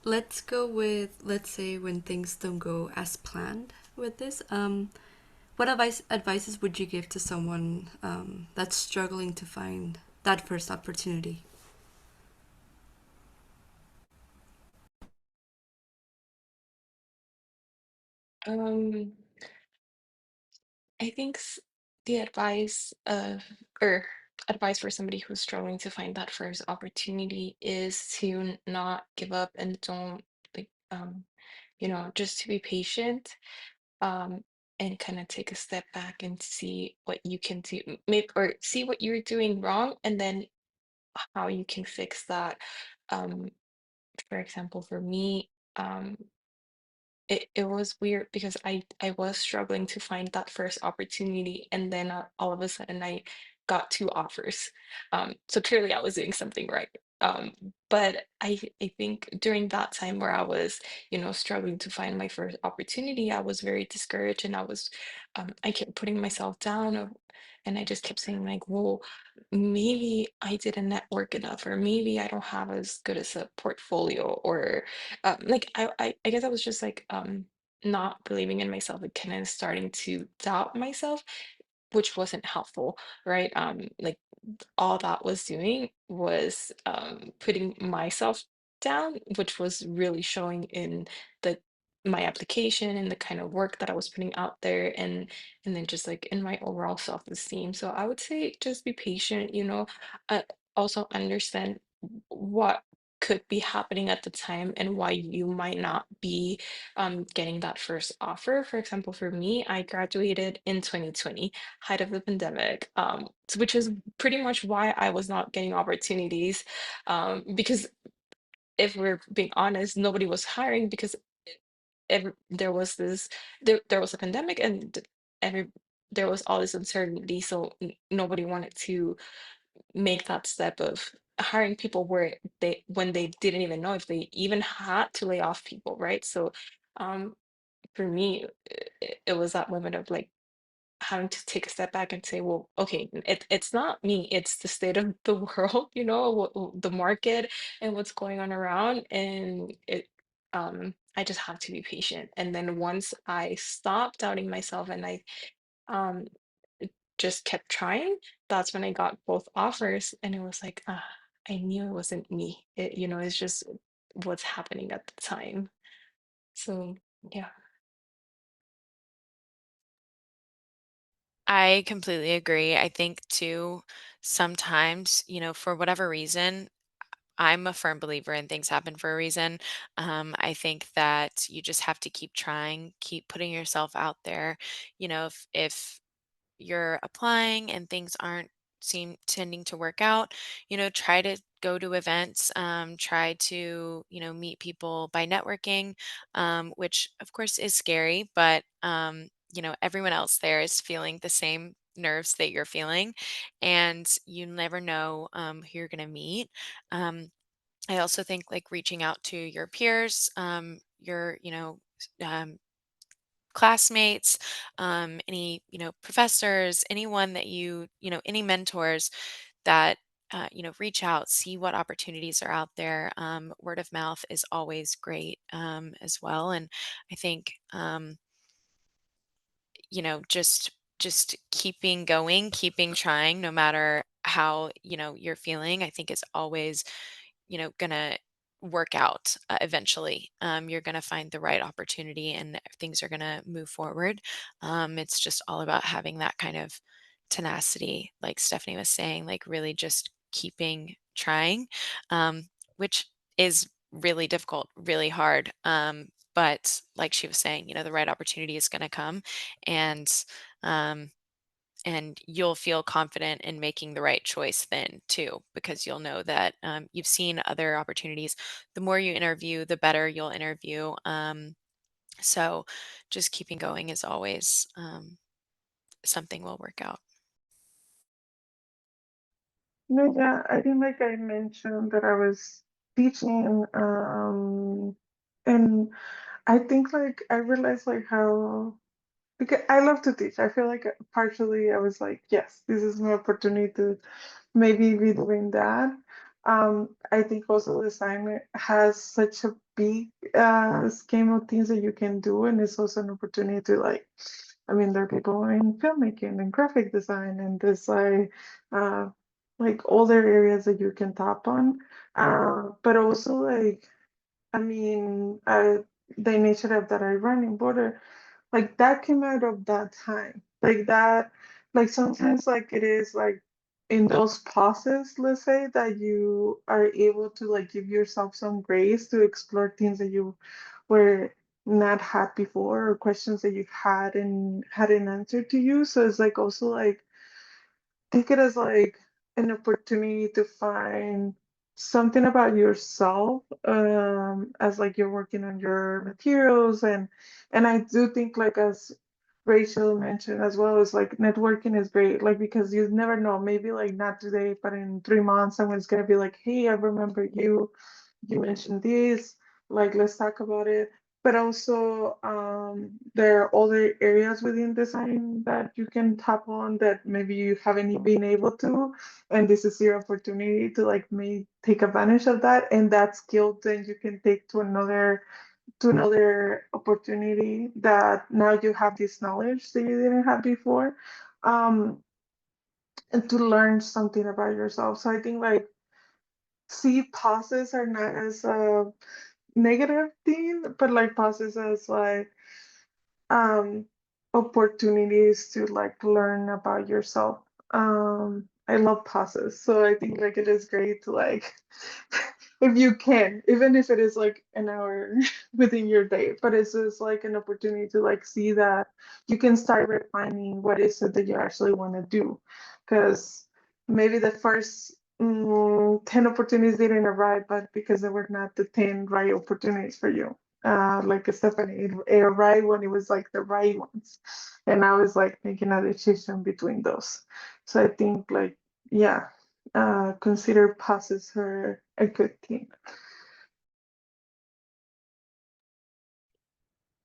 let's go with, let's say when things don't go as planned with this. What advices would you give to someone that's struggling to find that first opportunity? Um, I think the or advice for somebody who's struggling to find that first opportunity is to not give up and don't like, just to be patient, um, and kind of take a step back and see what you can do, maybe, or see what you're doing wrong, and then how you can fix that. Um, for example, for me, it was weird because I was struggling to find that first opportunity, and then all of a sudden I got two offers. So clearly I was doing something right. But I think during that time where I was, struggling to find my first opportunity, I was very discouraged, and I kept putting myself down, and I just kept saying like, well, maybe I didn't network enough, or maybe I don't have as good as a portfolio, or like I guess I was just like not believing in myself and kind of starting to doubt myself, which wasn't helpful, right? Like all that was doing was putting myself down, which was really showing in the my application and the kind of work that I was putting out there, and then just like in my overall self-esteem. So I would say just be patient, also understand what could be happening at the time and why you might not be getting that first offer. For example, for me, I graduated in 2020, height of the pandemic, which is pretty much why I was not getting opportunities. Because if we're being honest, nobody was hiring because there was there was a pandemic, and every there was all this uncertainty, so nobody wanted to make that step of hiring people where they when they didn't even know if they even had to lay off people, right? So um for me, it was that moment of like having to take a step back and say, well, okay, it's not me, it's the state of the world, the market and what's going on around. And I just have to be patient. And then once I stopped doubting myself, and I um, just kept trying, that's when I got both offers. And it was like, I knew it wasn't me. It's just what's happening at the time. So, yeah. I completely agree. I think too, sometimes, for whatever reason, I'm a firm believer in things happen for a reason. I think that you just have to keep trying, keep putting yourself out there. If you're applying and things aren't seem tending to work out, try to go to events, try to, meet people by networking, which of course is scary, but, everyone else there is feeling the same nerves that you're feeling, and you never know who you're going to meet. Um, I also think like reaching out to your peers, your, um, classmates, any, professors, anyone that any mentors that, reach out, see what opportunities are out there. Word of mouth is always great as well. And I think, just keeping going, keeping trying, no matter how, you're feeling, I think is always gonna work out eventually. You're gonna find the right opportunity and things are gonna move forward. It's just all about having that kind of tenacity, like Stephanie was saying, like really just keeping trying, which is really difficult, really hard. But like she was saying, the right opportunity is gonna come, and um, and you'll feel confident in making the right choice then too, because you'll know that you've seen other opportunities. The more you interview, the better you'll interview. So just keeping going is always something will work out. No, yeah, I think like I mentioned that I was teaching, and I think like I realized like how, because I love to teach. I feel like partially I was like, yes, this is my opportunity to maybe be doing that. I think also the assignment has such a big scheme of things that you can do, and it's also an opportunity to like, I mean, there are people in filmmaking and graphic design, and there's like all their areas that you can tap on. But also like, I mean, the initiative that I run in Border, like that came out of that time, like that, like sometimes like it is like in those pauses, let's say, that you are able to like give yourself some grace to explore things that you were not had before, or questions that you had and hadn't answered to you. So it's like also like take it as like an opportunity to find something about yourself, as like you're working on your materials, and I do think like as Rachel mentioned as well, is like networking is great, like because you never know, maybe like not today, but in 3 months someone's gonna be like, hey, I remember you mentioned this, like let's talk about it. But also, there are other areas within design that you can tap on that maybe you haven't been able to, and this is your opportunity to like may take advantage of that, and that skill then you can take to another opportunity that now you have this knowledge that you didn't have before, um, and to learn something about yourself. So I think like see pauses are not as a negative thing, but like pauses as like um opportunities to like learn about yourself. I love pauses, so I think like it is great to like if you can, even if it is like an hour within your day, but it's just like an opportunity to like see that you can start refining what is it that you actually want to do, because maybe the first 10 opportunities didn't arrive, but because they were not the 10 right opportunities for you. Like Stephanie, it arrived when it was like the right ones. And I was like making a decision between those. So I think like, yeah, consider passes her a good thing.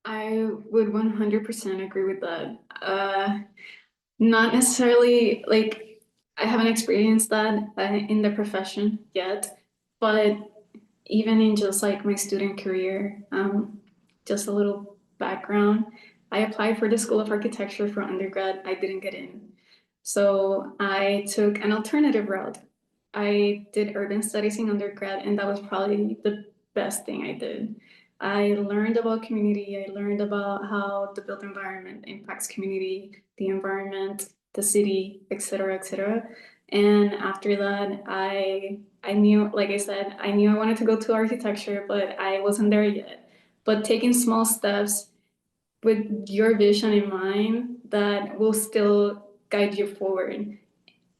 I would 100% agree with that. Not necessarily like I haven't experienced that in the profession yet, but even in just like my student career, just a little background. I applied for the School of Architecture for undergrad. I didn't get in. So I took an alternative route. I did urban studies in undergrad, and that was probably the best thing I did. I learned about community. I learned about how the built environment impacts community, the environment, the city, et cetera, et cetera. And after that, I knew, like I said, I knew I wanted to go to architecture, but I wasn't there yet. But taking small steps with your vision in mind that will still guide you forward.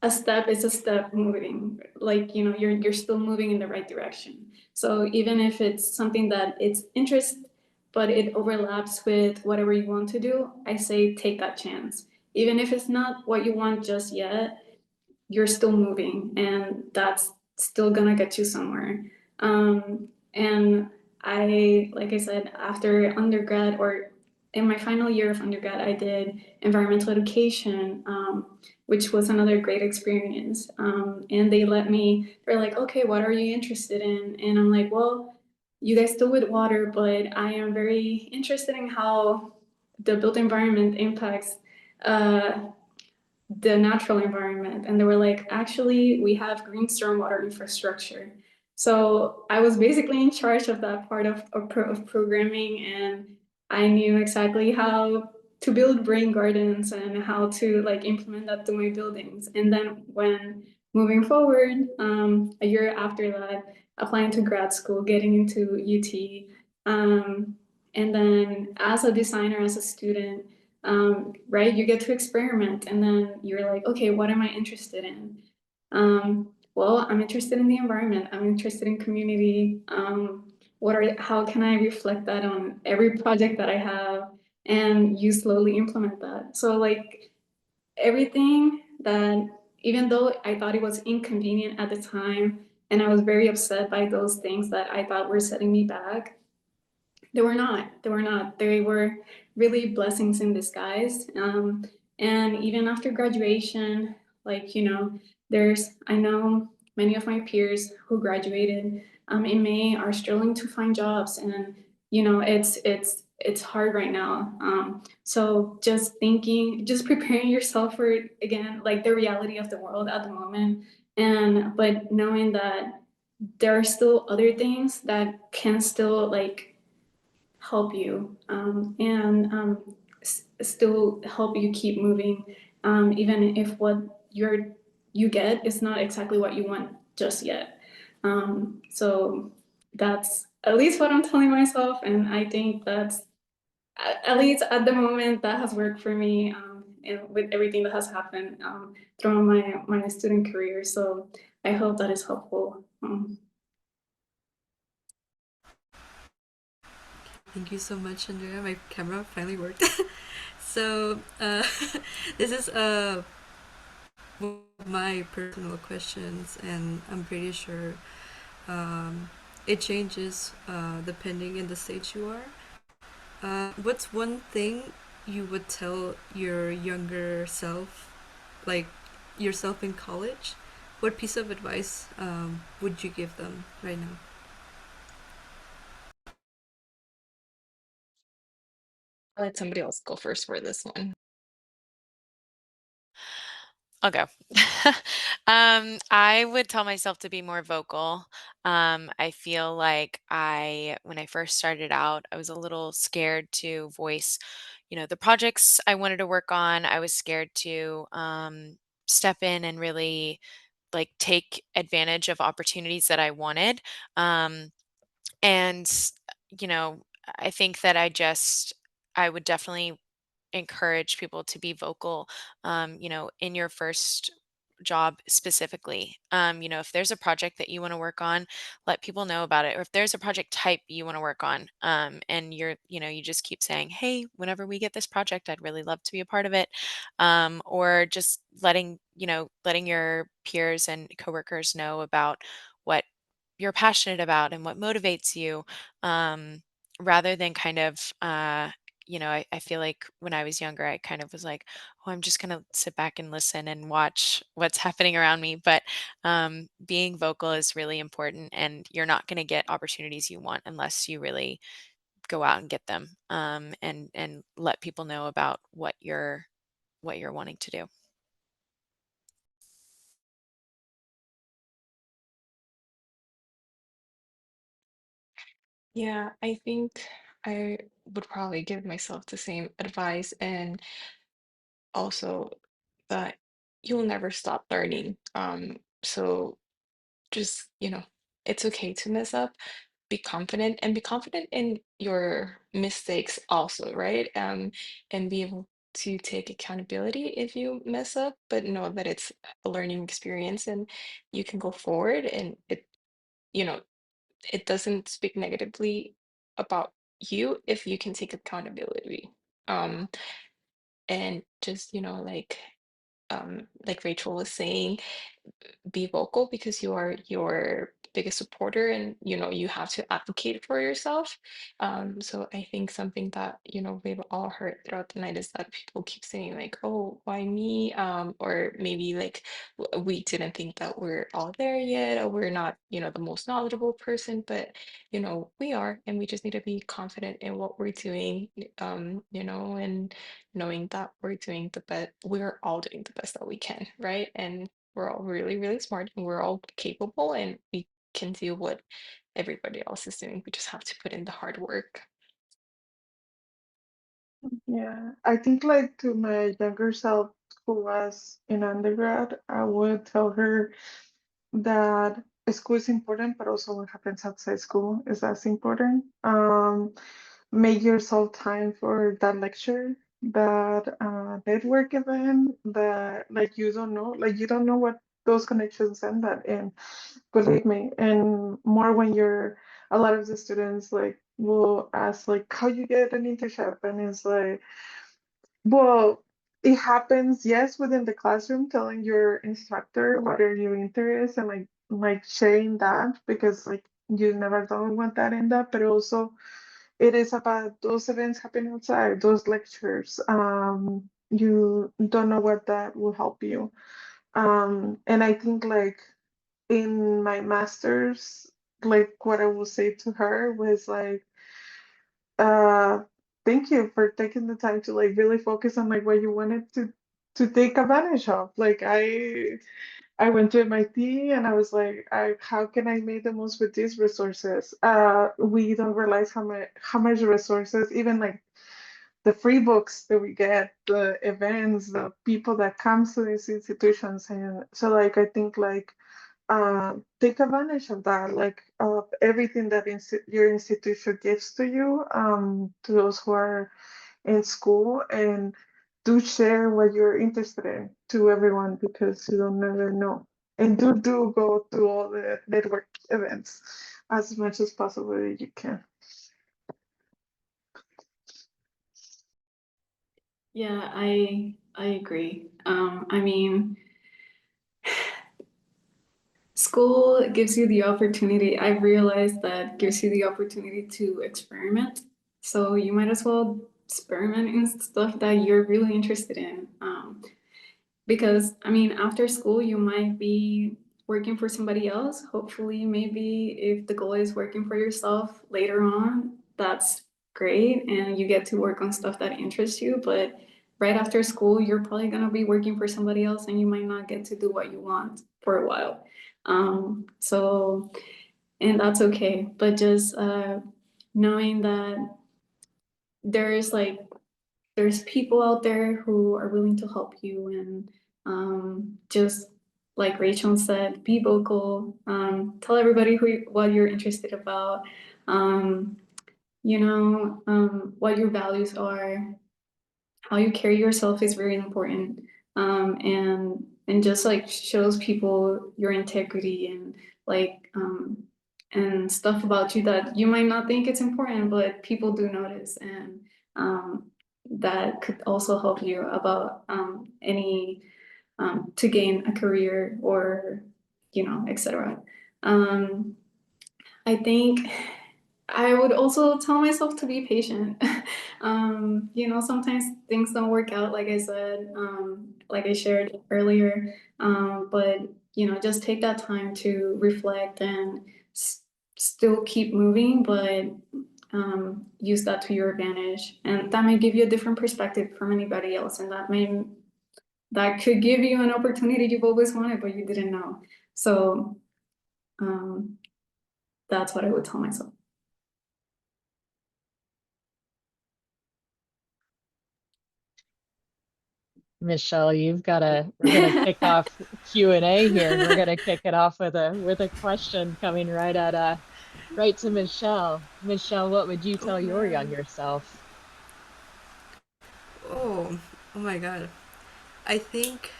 A step is a step moving, like you're still moving in the right direction. So even if it's something that it's interest, but it overlaps with whatever you want to do, I say take that chance. Even if it's not what you want just yet, you're still moving, and that's still gonna get you somewhere. And like I said, after undergrad or in my final year of undergrad, I did environmental education, which was another great experience. And they're like, okay, what are you interested in? And I'm like, well, you guys deal with water, but I am very interested in how the built environment impacts the natural environment. And they were like, actually, we have green stormwater infrastructure. So I was basically in charge of that part of programming, and I knew exactly how to build rain gardens and how to like implement that to my buildings. And then when moving forward, a year after that, applying to grad school, getting into UT, and then as a designer, as a student, right? You get to experiment, and then you're like, okay, what am I interested in? Well, I'm interested in the environment. I'm interested in community. How can I reflect that on every project that I have, and you slowly implement that? So like everything that, even though I thought it was inconvenient at the time, and I was very upset by those things that I thought were setting me back, they were not. They were not. They were really blessings in disguise. And even after graduation, like, I know many of my peers who graduated in May are struggling to find jobs. And, it's hard right now. So just preparing yourself for, again, like the reality of the world at the moment. But knowing that there are still other things that can still like help you still help you keep moving, even if what you get is not exactly what you want just yet. So that's at least what I'm telling myself, and I think that's at least at the moment that has worked for me, and with everything that has happened throughout my student career. So I hope that is helpful. Thank you so much, Andrea. My camera finally worked. So this is one of my personal questions, and I'm pretty sure it changes depending in the stage you are. What's one thing you would tell your younger self, like yourself in college? What piece of advice would you give them right now? I'll let somebody else go first for this one. I'll go. I would tell myself to be more vocal. I feel like when I first started out, I was a little scared to voice, the projects I wanted to work on. I was scared to step in and really like take advantage of opportunities that I wanted. And, you know, I think that I would definitely encourage people to be vocal, in your first job specifically. If there's a project that you want to work on, let people know about it. Or if there's a project type you want to work on, and you just keep saying, hey, whenever we get this project, I'd really love to be a part of it. Or just letting your peers and coworkers know about what you're passionate about and what motivates you, rather than kind of I feel like when I was younger, I kind of was like, oh, I'm just going to sit back and listen and watch what's happening around me. But being vocal is really important, and you're not going to get opportunities you want unless you really go out and get them, and let people know about what you're wanting to do. Yeah, I think I would probably give myself the same advice, and also that you'll never stop learning. So just, it's okay to mess up. Be confident in your mistakes also, right? And be able to take accountability if you mess up, but know that it's a learning experience and you can go forward, and you know, it doesn't speak negatively about you if you can take accountability. Um, and just, like Rachel was saying, be vocal because you are your biggest supporter, and you have to advocate for yourself. So I think something that we've all heard throughout the night is that people keep saying like, oh, why me, or maybe like we didn't think that we're all there yet, or we're not the most knowledgeable person, but we are, and we just need to be confident in what we're doing, and knowing that we're all doing the best that we can, right? And we're all really, really smart, and we're all capable, and we can do what everybody else is doing. We just have to put in the hard work. Yeah, I think like to my younger self who was in undergrad, I would tell her that school is important, but also what happens outside school is as important. Make yourself time for that lecture, that network event that like you don't know what those connections end at, and believe me, and more when you're a lot of the students like will ask like how you get an internship, and it's like, well, it happens, yes, within the classroom, telling your instructor what are your interests, and like sharing that, because like you never know what that end up, but also it is about those events happening outside, those lectures. You don't know what that will help you. And I think like in my master's, like what I will say to her was like, uh, thank you for taking the time to like really focus on like what you wanted to take advantage of. Like I went to MIT and I was like, how can I make the most with these resources? We don't realize how much resources, even like the free books that we get, the events, the people that comes to these institutions, and so like I think like take advantage of that, like of everything that your institution gives to you, to those who are in school, and do share what you're interested in to everyone because you don't never know. And do go to all the network events as much as possible that you can. Yeah, I agree. I mean, school gives you the opportunity. I've realized that gives you the opportunity to experiment. So you might as well experiment in stuff that you're really interested in. Because I mean, after school, you might be working for somebody else. Hopefully, maybe if the goal is working for yourself later on, that's great. And you get to work on stuff that interests you. But right after school, you're probably going to be working for somebody else and you might not get to do what you want for a while. So, and that's okay. But just knowing that there's like there's people out there who are willing to help you and just like Rachel said, be vocal, tell everybody what you're interested about, um, what your values are, how you carry yourself is very important, and just like shows people your integrity and like and stuff about you that you might not think it's important, but people do notice, and um, that could also help you about any to gain a career or etc. I think I would also tell myself to be patient. Sometimes things don't work out, like I said, like I shared earlier. But just take that time to reflect and still keep moving, but use that to your advantage, and that may give you a different perspective from anybody else, and that could give you an opportunity you've always wanted, but you didn't know. So that's what I would tell myself. Michelle, we're gonna kick off Q&A here, and we're gonna kick it off with a question coming right to Michelle. Michelle, what would you Oh tell your man. younger self? Oh my god. I think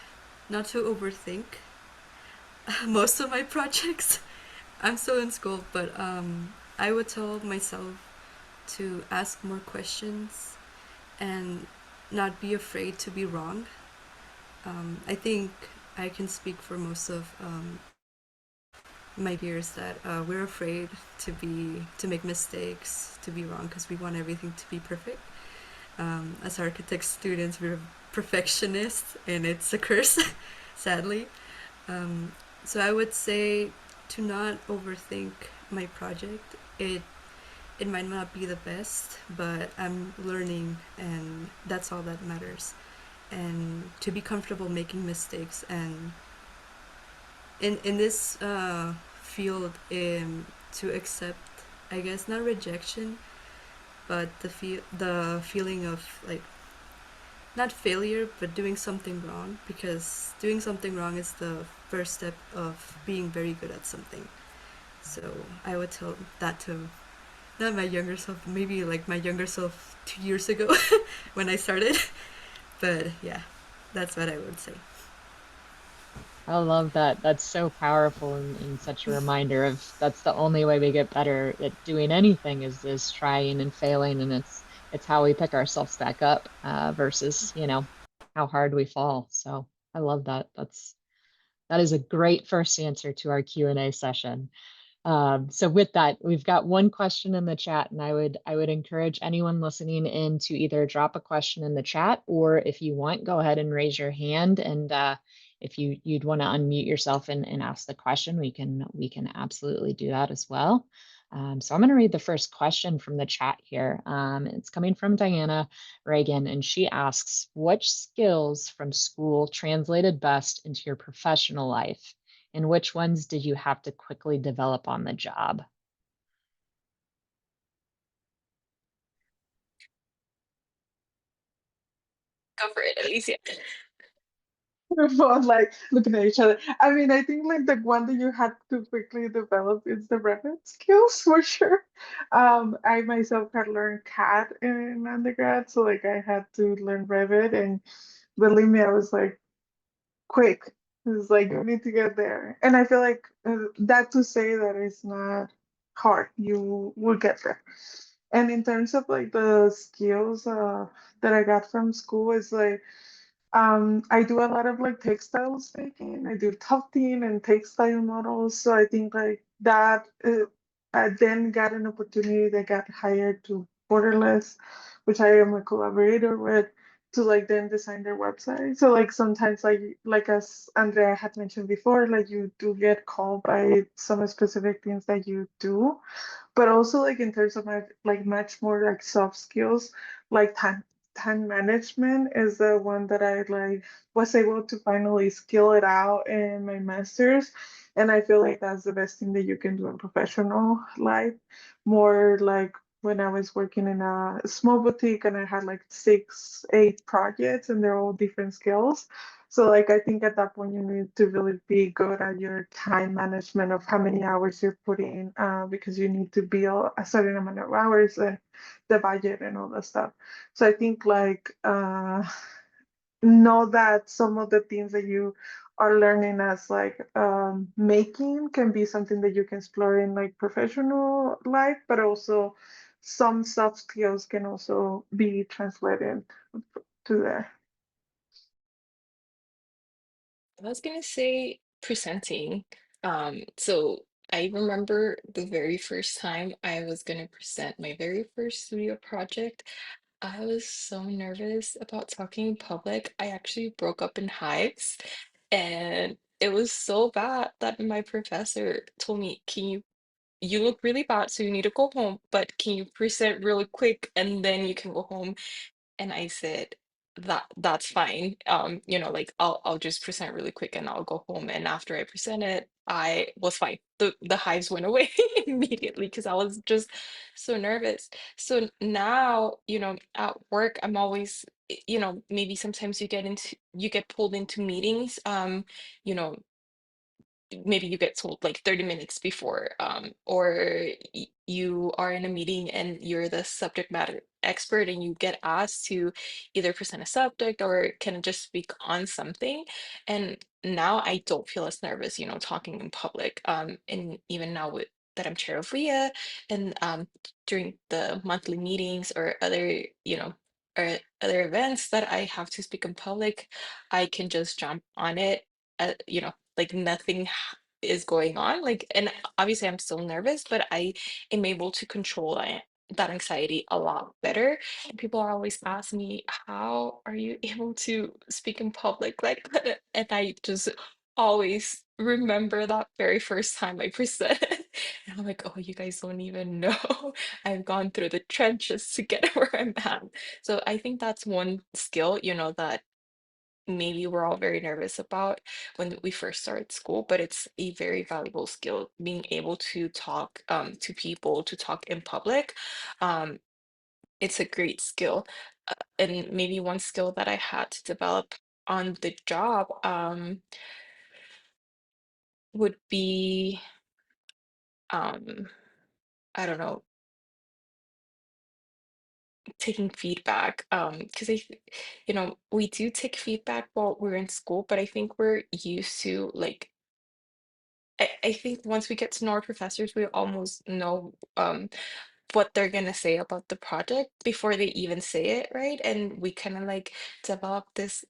not to overthink most of my projects. I'm still in school, but I would tell myself to ask more questions and not be afraid to be wrong. I think I can speak for most of my peers that we're afraid to make mistakes, to be wrong, because we want everything to be perfect. As architect students, we're perfectionists, and it's a curse, sadly. So I would say to not overthink my project. It might not be the best, but I'm learning, and that's all that matters. And to be comfortable making mistakes, and in this field, to accept, I guess, not rejection, but the feeling of like not failure, but doing something wrong, because doing something wrong is the first step of being very good at something. So I would tell that to not my younger self, maybe like my younger self 2 years ago when I started. But yeah, that's what I would say. I love that. That's so powerful, and such a reminder of that's the only way we get better at doing anything is trying and failing, and it's how we pick ourselves back up versus, how hard we fall. So I love that. That is a great first answer to our Q&A session. So with that, we've got one question in the chat, and I would encourage anyone listening in to either drop a question in the chat, or if you want, go ahead and raise your hand. And if you'd want to unmute yourself and ask the question, we can absolutely do that as well. So I'm going to read the first question from the chat here. It's coming from Diana Reagan, and she asks, "Which skills from school translated best into your professional life? And which ones did you have to quickly develop on the job?" Go for it, Alicia. We're both like looking at each other. I mean, I think like the one that you had to quickly develop is the Revit skills for sure. I myself had learned CAD in undergrad, so like I had to learn Revit, and believe me, I was like quick. It's like you need to get there. And I feel like that to say that it's not hard, you will get there. And in terms of like the skills that I got from school is like I do a lot of like textile making. I do tufting and textile models. So I think like that I then got an opportunity that got hired to Borderless, which I am a collaborator with, to like then design their website. So like sometimes like as Andrea had mentioned before, like you do get called by some specific things that you do, but also like in terms of my like much more like soft skills, like time management is the one that I like was able to finally skill it out in my master's. And I feel like that's the best thing that you can do in professional life. More like when I was working in a small boutique and I had like 6, 8 projects and they're all different skills. So like I think at that point you need to really be good at your time management of how many hours you're putting because you need to bill a certain amount of hours and the budget and all that stuff. So I think like know that some of the things that you are learning as like making can be something that you can explore in like professional life, but also some soft skills can also be translated to there. I was gonna say presenting. So I remember the very first time I was gonna present my very first studio project. I was so nervous about talking in public. I actually broke up in hives, and it was so bad that my professor told me, "Can you look really bad, so you need to go home, but can you present really quick and then you can go home?" And I said, that's fine. Like I'll just present really quick and I'll go home. And after I presented, I was fine. The hives went away immediately because I was just so nervous. So now, at work, I'm always, maybe sometimes you get pulled into meetings, you know, maybe you get told like 30 minutes before, or you are in a meeting and you're the subject matter expert and you get asked to either present a subject or can just speak on something. And now I don't feel as nervous, talking in public. And even now that I'm chair of WiA, and during the monthly meetings or or other events that I have to speak in public, I can just jump on it. Like nothing is going on. Like, and obviously I'm still nervous, but I am able to control that anxiety a lot better. And people are always asking me, how are you able to speak in public like that? And I just always remember that very first time I presented. And I'm like, oh, you guys don't even know. I've gone through the trenches to get where I'm at. So I think that's one skill, that maybe we're all very nervous about when we first started school, but it's a very valuable skill, being able to talk to people, to talk in public. Um, it's a great skill. And maybe one skill that I had to develop on the job would be, um, I don't know, taking feedback. Because we do take feedback while we're in school, but I think we're used to like I think once we get to know our professors, we almost know what they're gonna say about the project before they even say it, right? And we kind of like develop this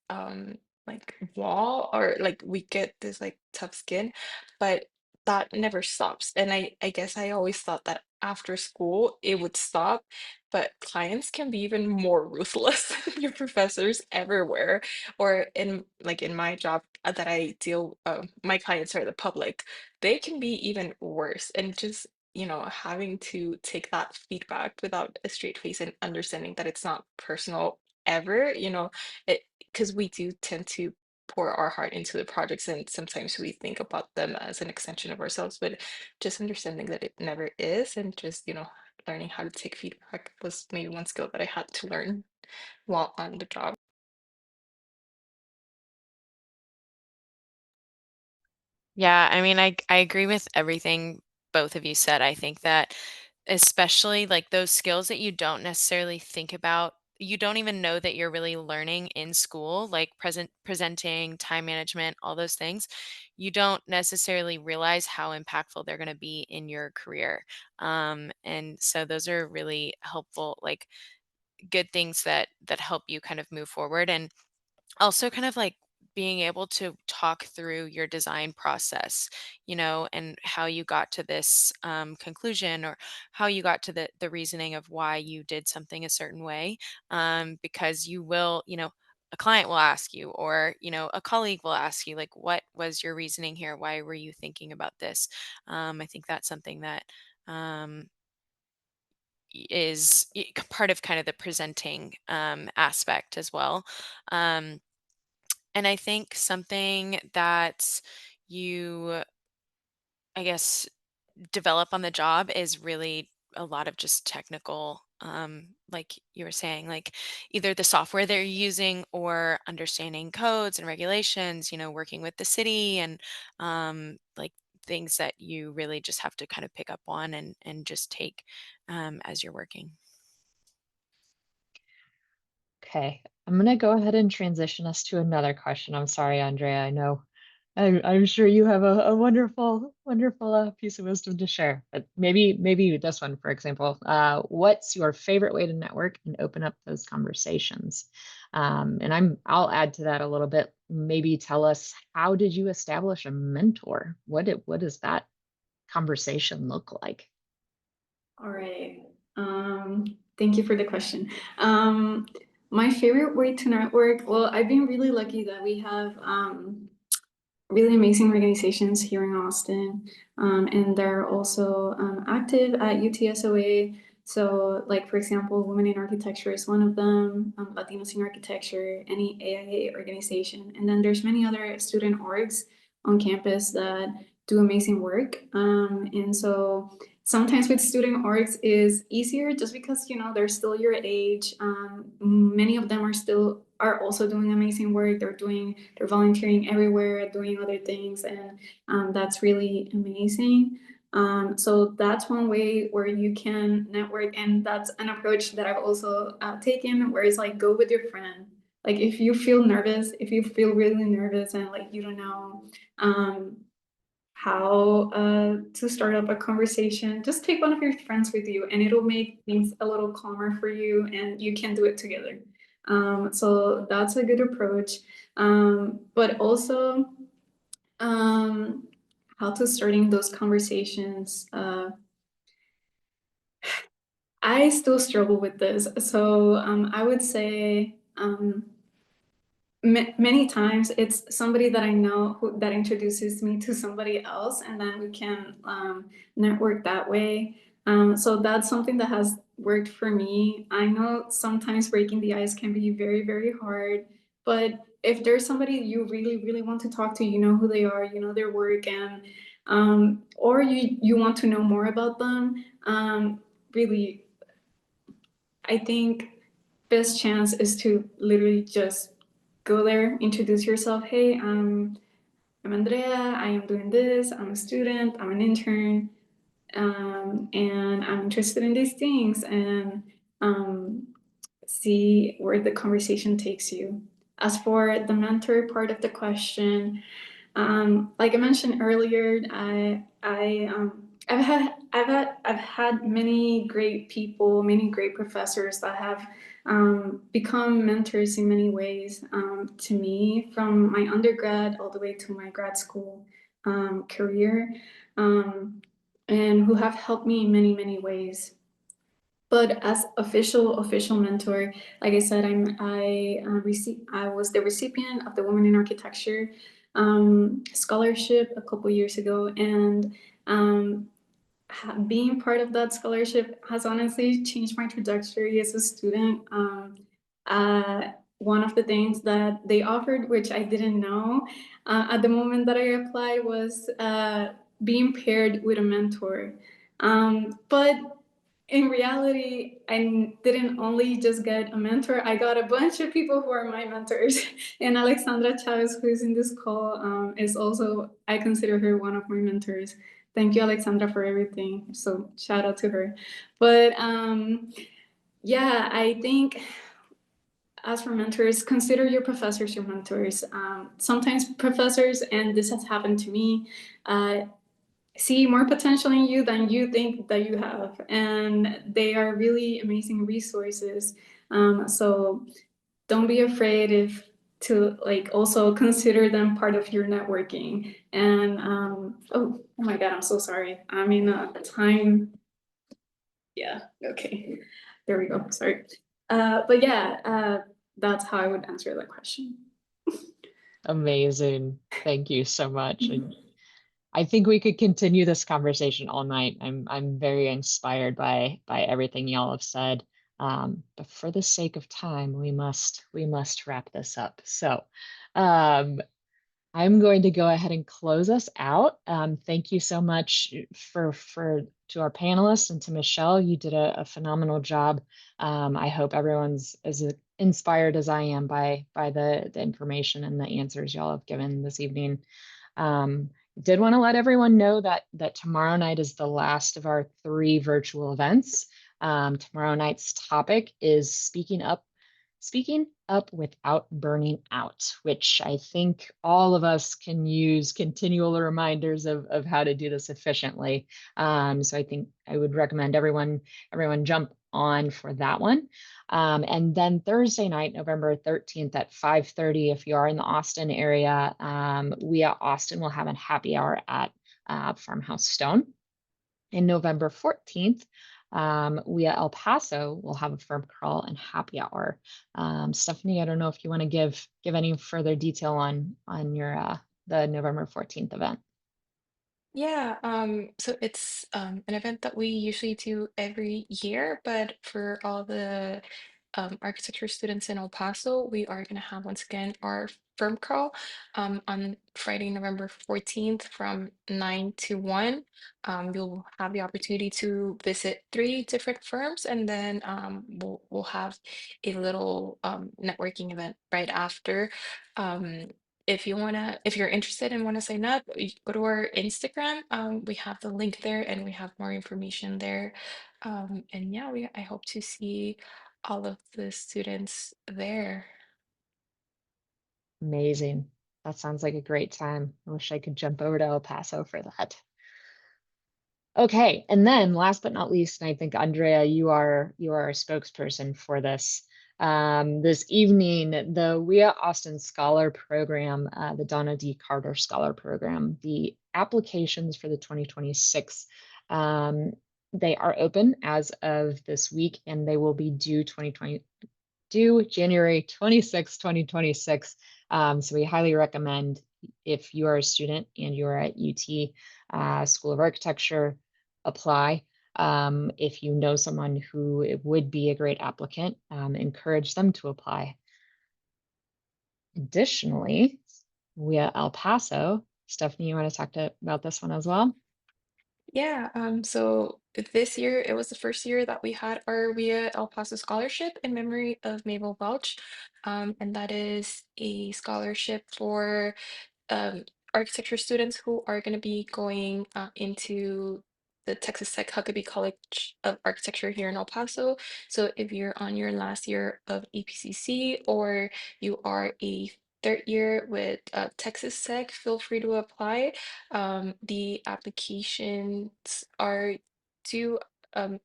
like wall, or like we get this like tough skin, but that never stops. And I guess I always thought that after school it would stop, but clients can be even more ruthless than your professors everywhere. Or in my job that I deal, my clients are the public, they can be even worse. And just having to take that feedback without a straight face and understanding that it's not personal ever, it because we do tend to pour our heart into the projects, and sometimes we think about them as an extension of ourselves, but just understanding that it never is, and just, learning how to take feedback was maybe one skill that I had to learn while on the job. Yeah, I mean, I agree with everything both of you said. I think that especially like those skills that you don't necessarily think about you don't even know that you're really learning in school, like presenting, time management, all those things. You don't necessarily realize how impactful they're going to be in your career. And so those are really helpful, like good things that help you kind of move forward. And also kind of like being able to talk through your design process, and how you got to this conclusion, or how you got to the reasoning of why you did something a certain way. Because you will, a client will ask you, or, a colleague will ask you, like, what was your reasoning here? Why were you thinking about this? I think that's something that um, part of kind of the presenting aspect as well. Um, and I think something that you, I guess, develop on the job is really a lot of just technical, like you were saying, like either the software they're using, or understanding codes and regulations, working with the city, and like things that you really just have to kind of pick up on and just take as you're working. Okay, I'm gonna go ahead and transition us to another question. I'm sorry, Andrea. I know I'm sure you have a wonderful, wonderful piece of wisdom to share. But maybe this one, for example. What's your favorite way to network and open up those conversations? And I'll add to that a little bit. Maybe tell us, how did you establish a mentor? What does that conversation look like? All right. Thank you for the question. My favorite way to network, well, I've been really lucky that we have really amazing organizations here in Austin, and they're also active at UTSOA. So, like, for example, Women in Architecture is one of them, Latinos in Architecture, any AIA organization. And then there's many other student orgs on campus that do amazing work. And so sometimes with student orgs is easier just because, they're still your age. Many of them are also doing amazing work. They're volunteering everywhere, doing other things, and that's really amazing. So that's one way where you can network, and that's an approach that I've also taken, where it's like, go with your friend. Like, if you feel really nervous and like you don't know how to start up a conversation, just take one of your friends with you, and it'll make things a little calmer for you, and you can do it together. So that's a good approach. But also, how to starting those conversations. I still struggle with this. So I would say many times it's somebody that I know that introduces me to somebody else, and then we can network that way. So that's something that has worked for me. I know sometimes breaking the ice can be very, very hard, but if there's somebody you really, really want to talk to, you know who they are, you know their work, and or you want to know more about them, really, I think best chance is to literally just go there, introduce yourself. Hey, I'm Andrea. I am doing this. I'm a student. I'm an intern, and I'm interested in these things. And see where the conversation takes you. As for the mentor part of the question, like I mentioned earlier, I've had many great people, many great professors that have become mentors in many ways to me, from my undergrad all the way to my grad school career, and who have helped me in many, many ways. But as official mentor, like I said, I was the recipient of the Women in Architecture scholarship a couple years ago, and being part of that scholarship has honestly changed my trajectory as a student. One of the things that they offered, which I didn't know at the moment that I applied, was being paired with a mentor. But in reality, I didn't only just get a mentor, I got a bunch of people who are my mentors. And Alexandra Chavez, who is in this call, is also, I consider her one of my mentors. Thank you, Alexandra, for everything. So shout out to her. But yeah, I think as for mentors, consider your professors your mentors. Sometimes professors, and this has happened to me, see more potential in you than you think that you have, and they are really amazing resources. So don't be afraid to like also consider them part of your networking. And oh my God, I'm so sorry. I'm in a time. Yeah, okay. There we go. Sorry. But yeah, that's how I would answer that question. Amazing. Thank you so much. And I think we could continue this conversation all night. I'm very inspired by everything y'all have said. But for the sake of time, we must wrap this up. So um, I'm going to go ahead and close us out. Thank you so much for to our panelists and to Michelle. You did a phenomenal job. I hope everyone's as inspired as I am by the information and the answers y'all have given this evening. Did want to let everyone know that tomorrow night is the last of our 3 virtual events. Tomorrow night's topic is speaking up without burning out, which I think all of us can use continual reminders of how to do this efficiently. So I think I would recommend everyone jump on for that one. And then Thursday night, November 13th at 5:30, if you are in the Austin area, WiA Austin will have a happy hour at Farmhouse Stone. And November 14th, WiA El Paso will have a firm crawl and happy hour. Stephanie, I don't know if you want to give any further detail on your the November 14th event. Yeah, so it's an event that we usually do every year, but for all the architecture students in El Paso, we are going to have once again our firm crawl on Friday, November 14th from 9 to 1. You'll have the opportunity to visit 3 different firms, and then we'll have a little networking event right after. If you're interested and want to sign up, go to our Instagram. We have the link there, and we have more information there. And yeah, I hope to see all of the students there. Amazing. That sounds like a great time. I wish I could jump over to El Paso for that. Okay, and then last but not least, and I think Andrea, you are a spokesperson for this. This evening, the WiA Austin Scholar Program, the Donna D. Carter Scholar Program, the applications for the 2026, they are open as of this week, and they will be due January 26, 2026. So we highly recommend, if you are a student and you're at UT School of Architecture, apply. If you know someone who it would be a great applicant, encourage them to apply. Additionally, WiA El Paso, Stephanie, you want to talk about this one as well? Yeah, so this year it was the first year that we had our WiA El Paso Scholarship in memory of Mabel Welch. And that is a scholarship for um, architecture students who are going to be going into the Texas Tech Huckabee College of Architecture here in El Paso. So if you're on your last year of APCC, or you are a 3rd year with Texas Tech, feel free to apply. The applications are due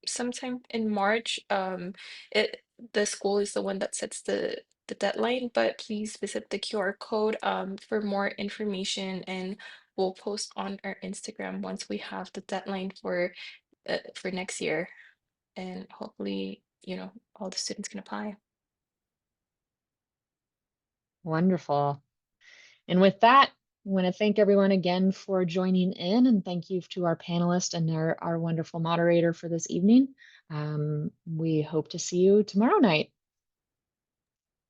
sometime in March. The school is the one that sets the deadline, but please visit the QR code for more information, and we'll post on our Instagram once we have the deadline for next year, and hopefully, all the students can apply. Wonderful. And with that, I want to thank everyone again for joining in, and thank you to our panelists and our wonderful moderator for this evening. We hope to see you tomorrow night.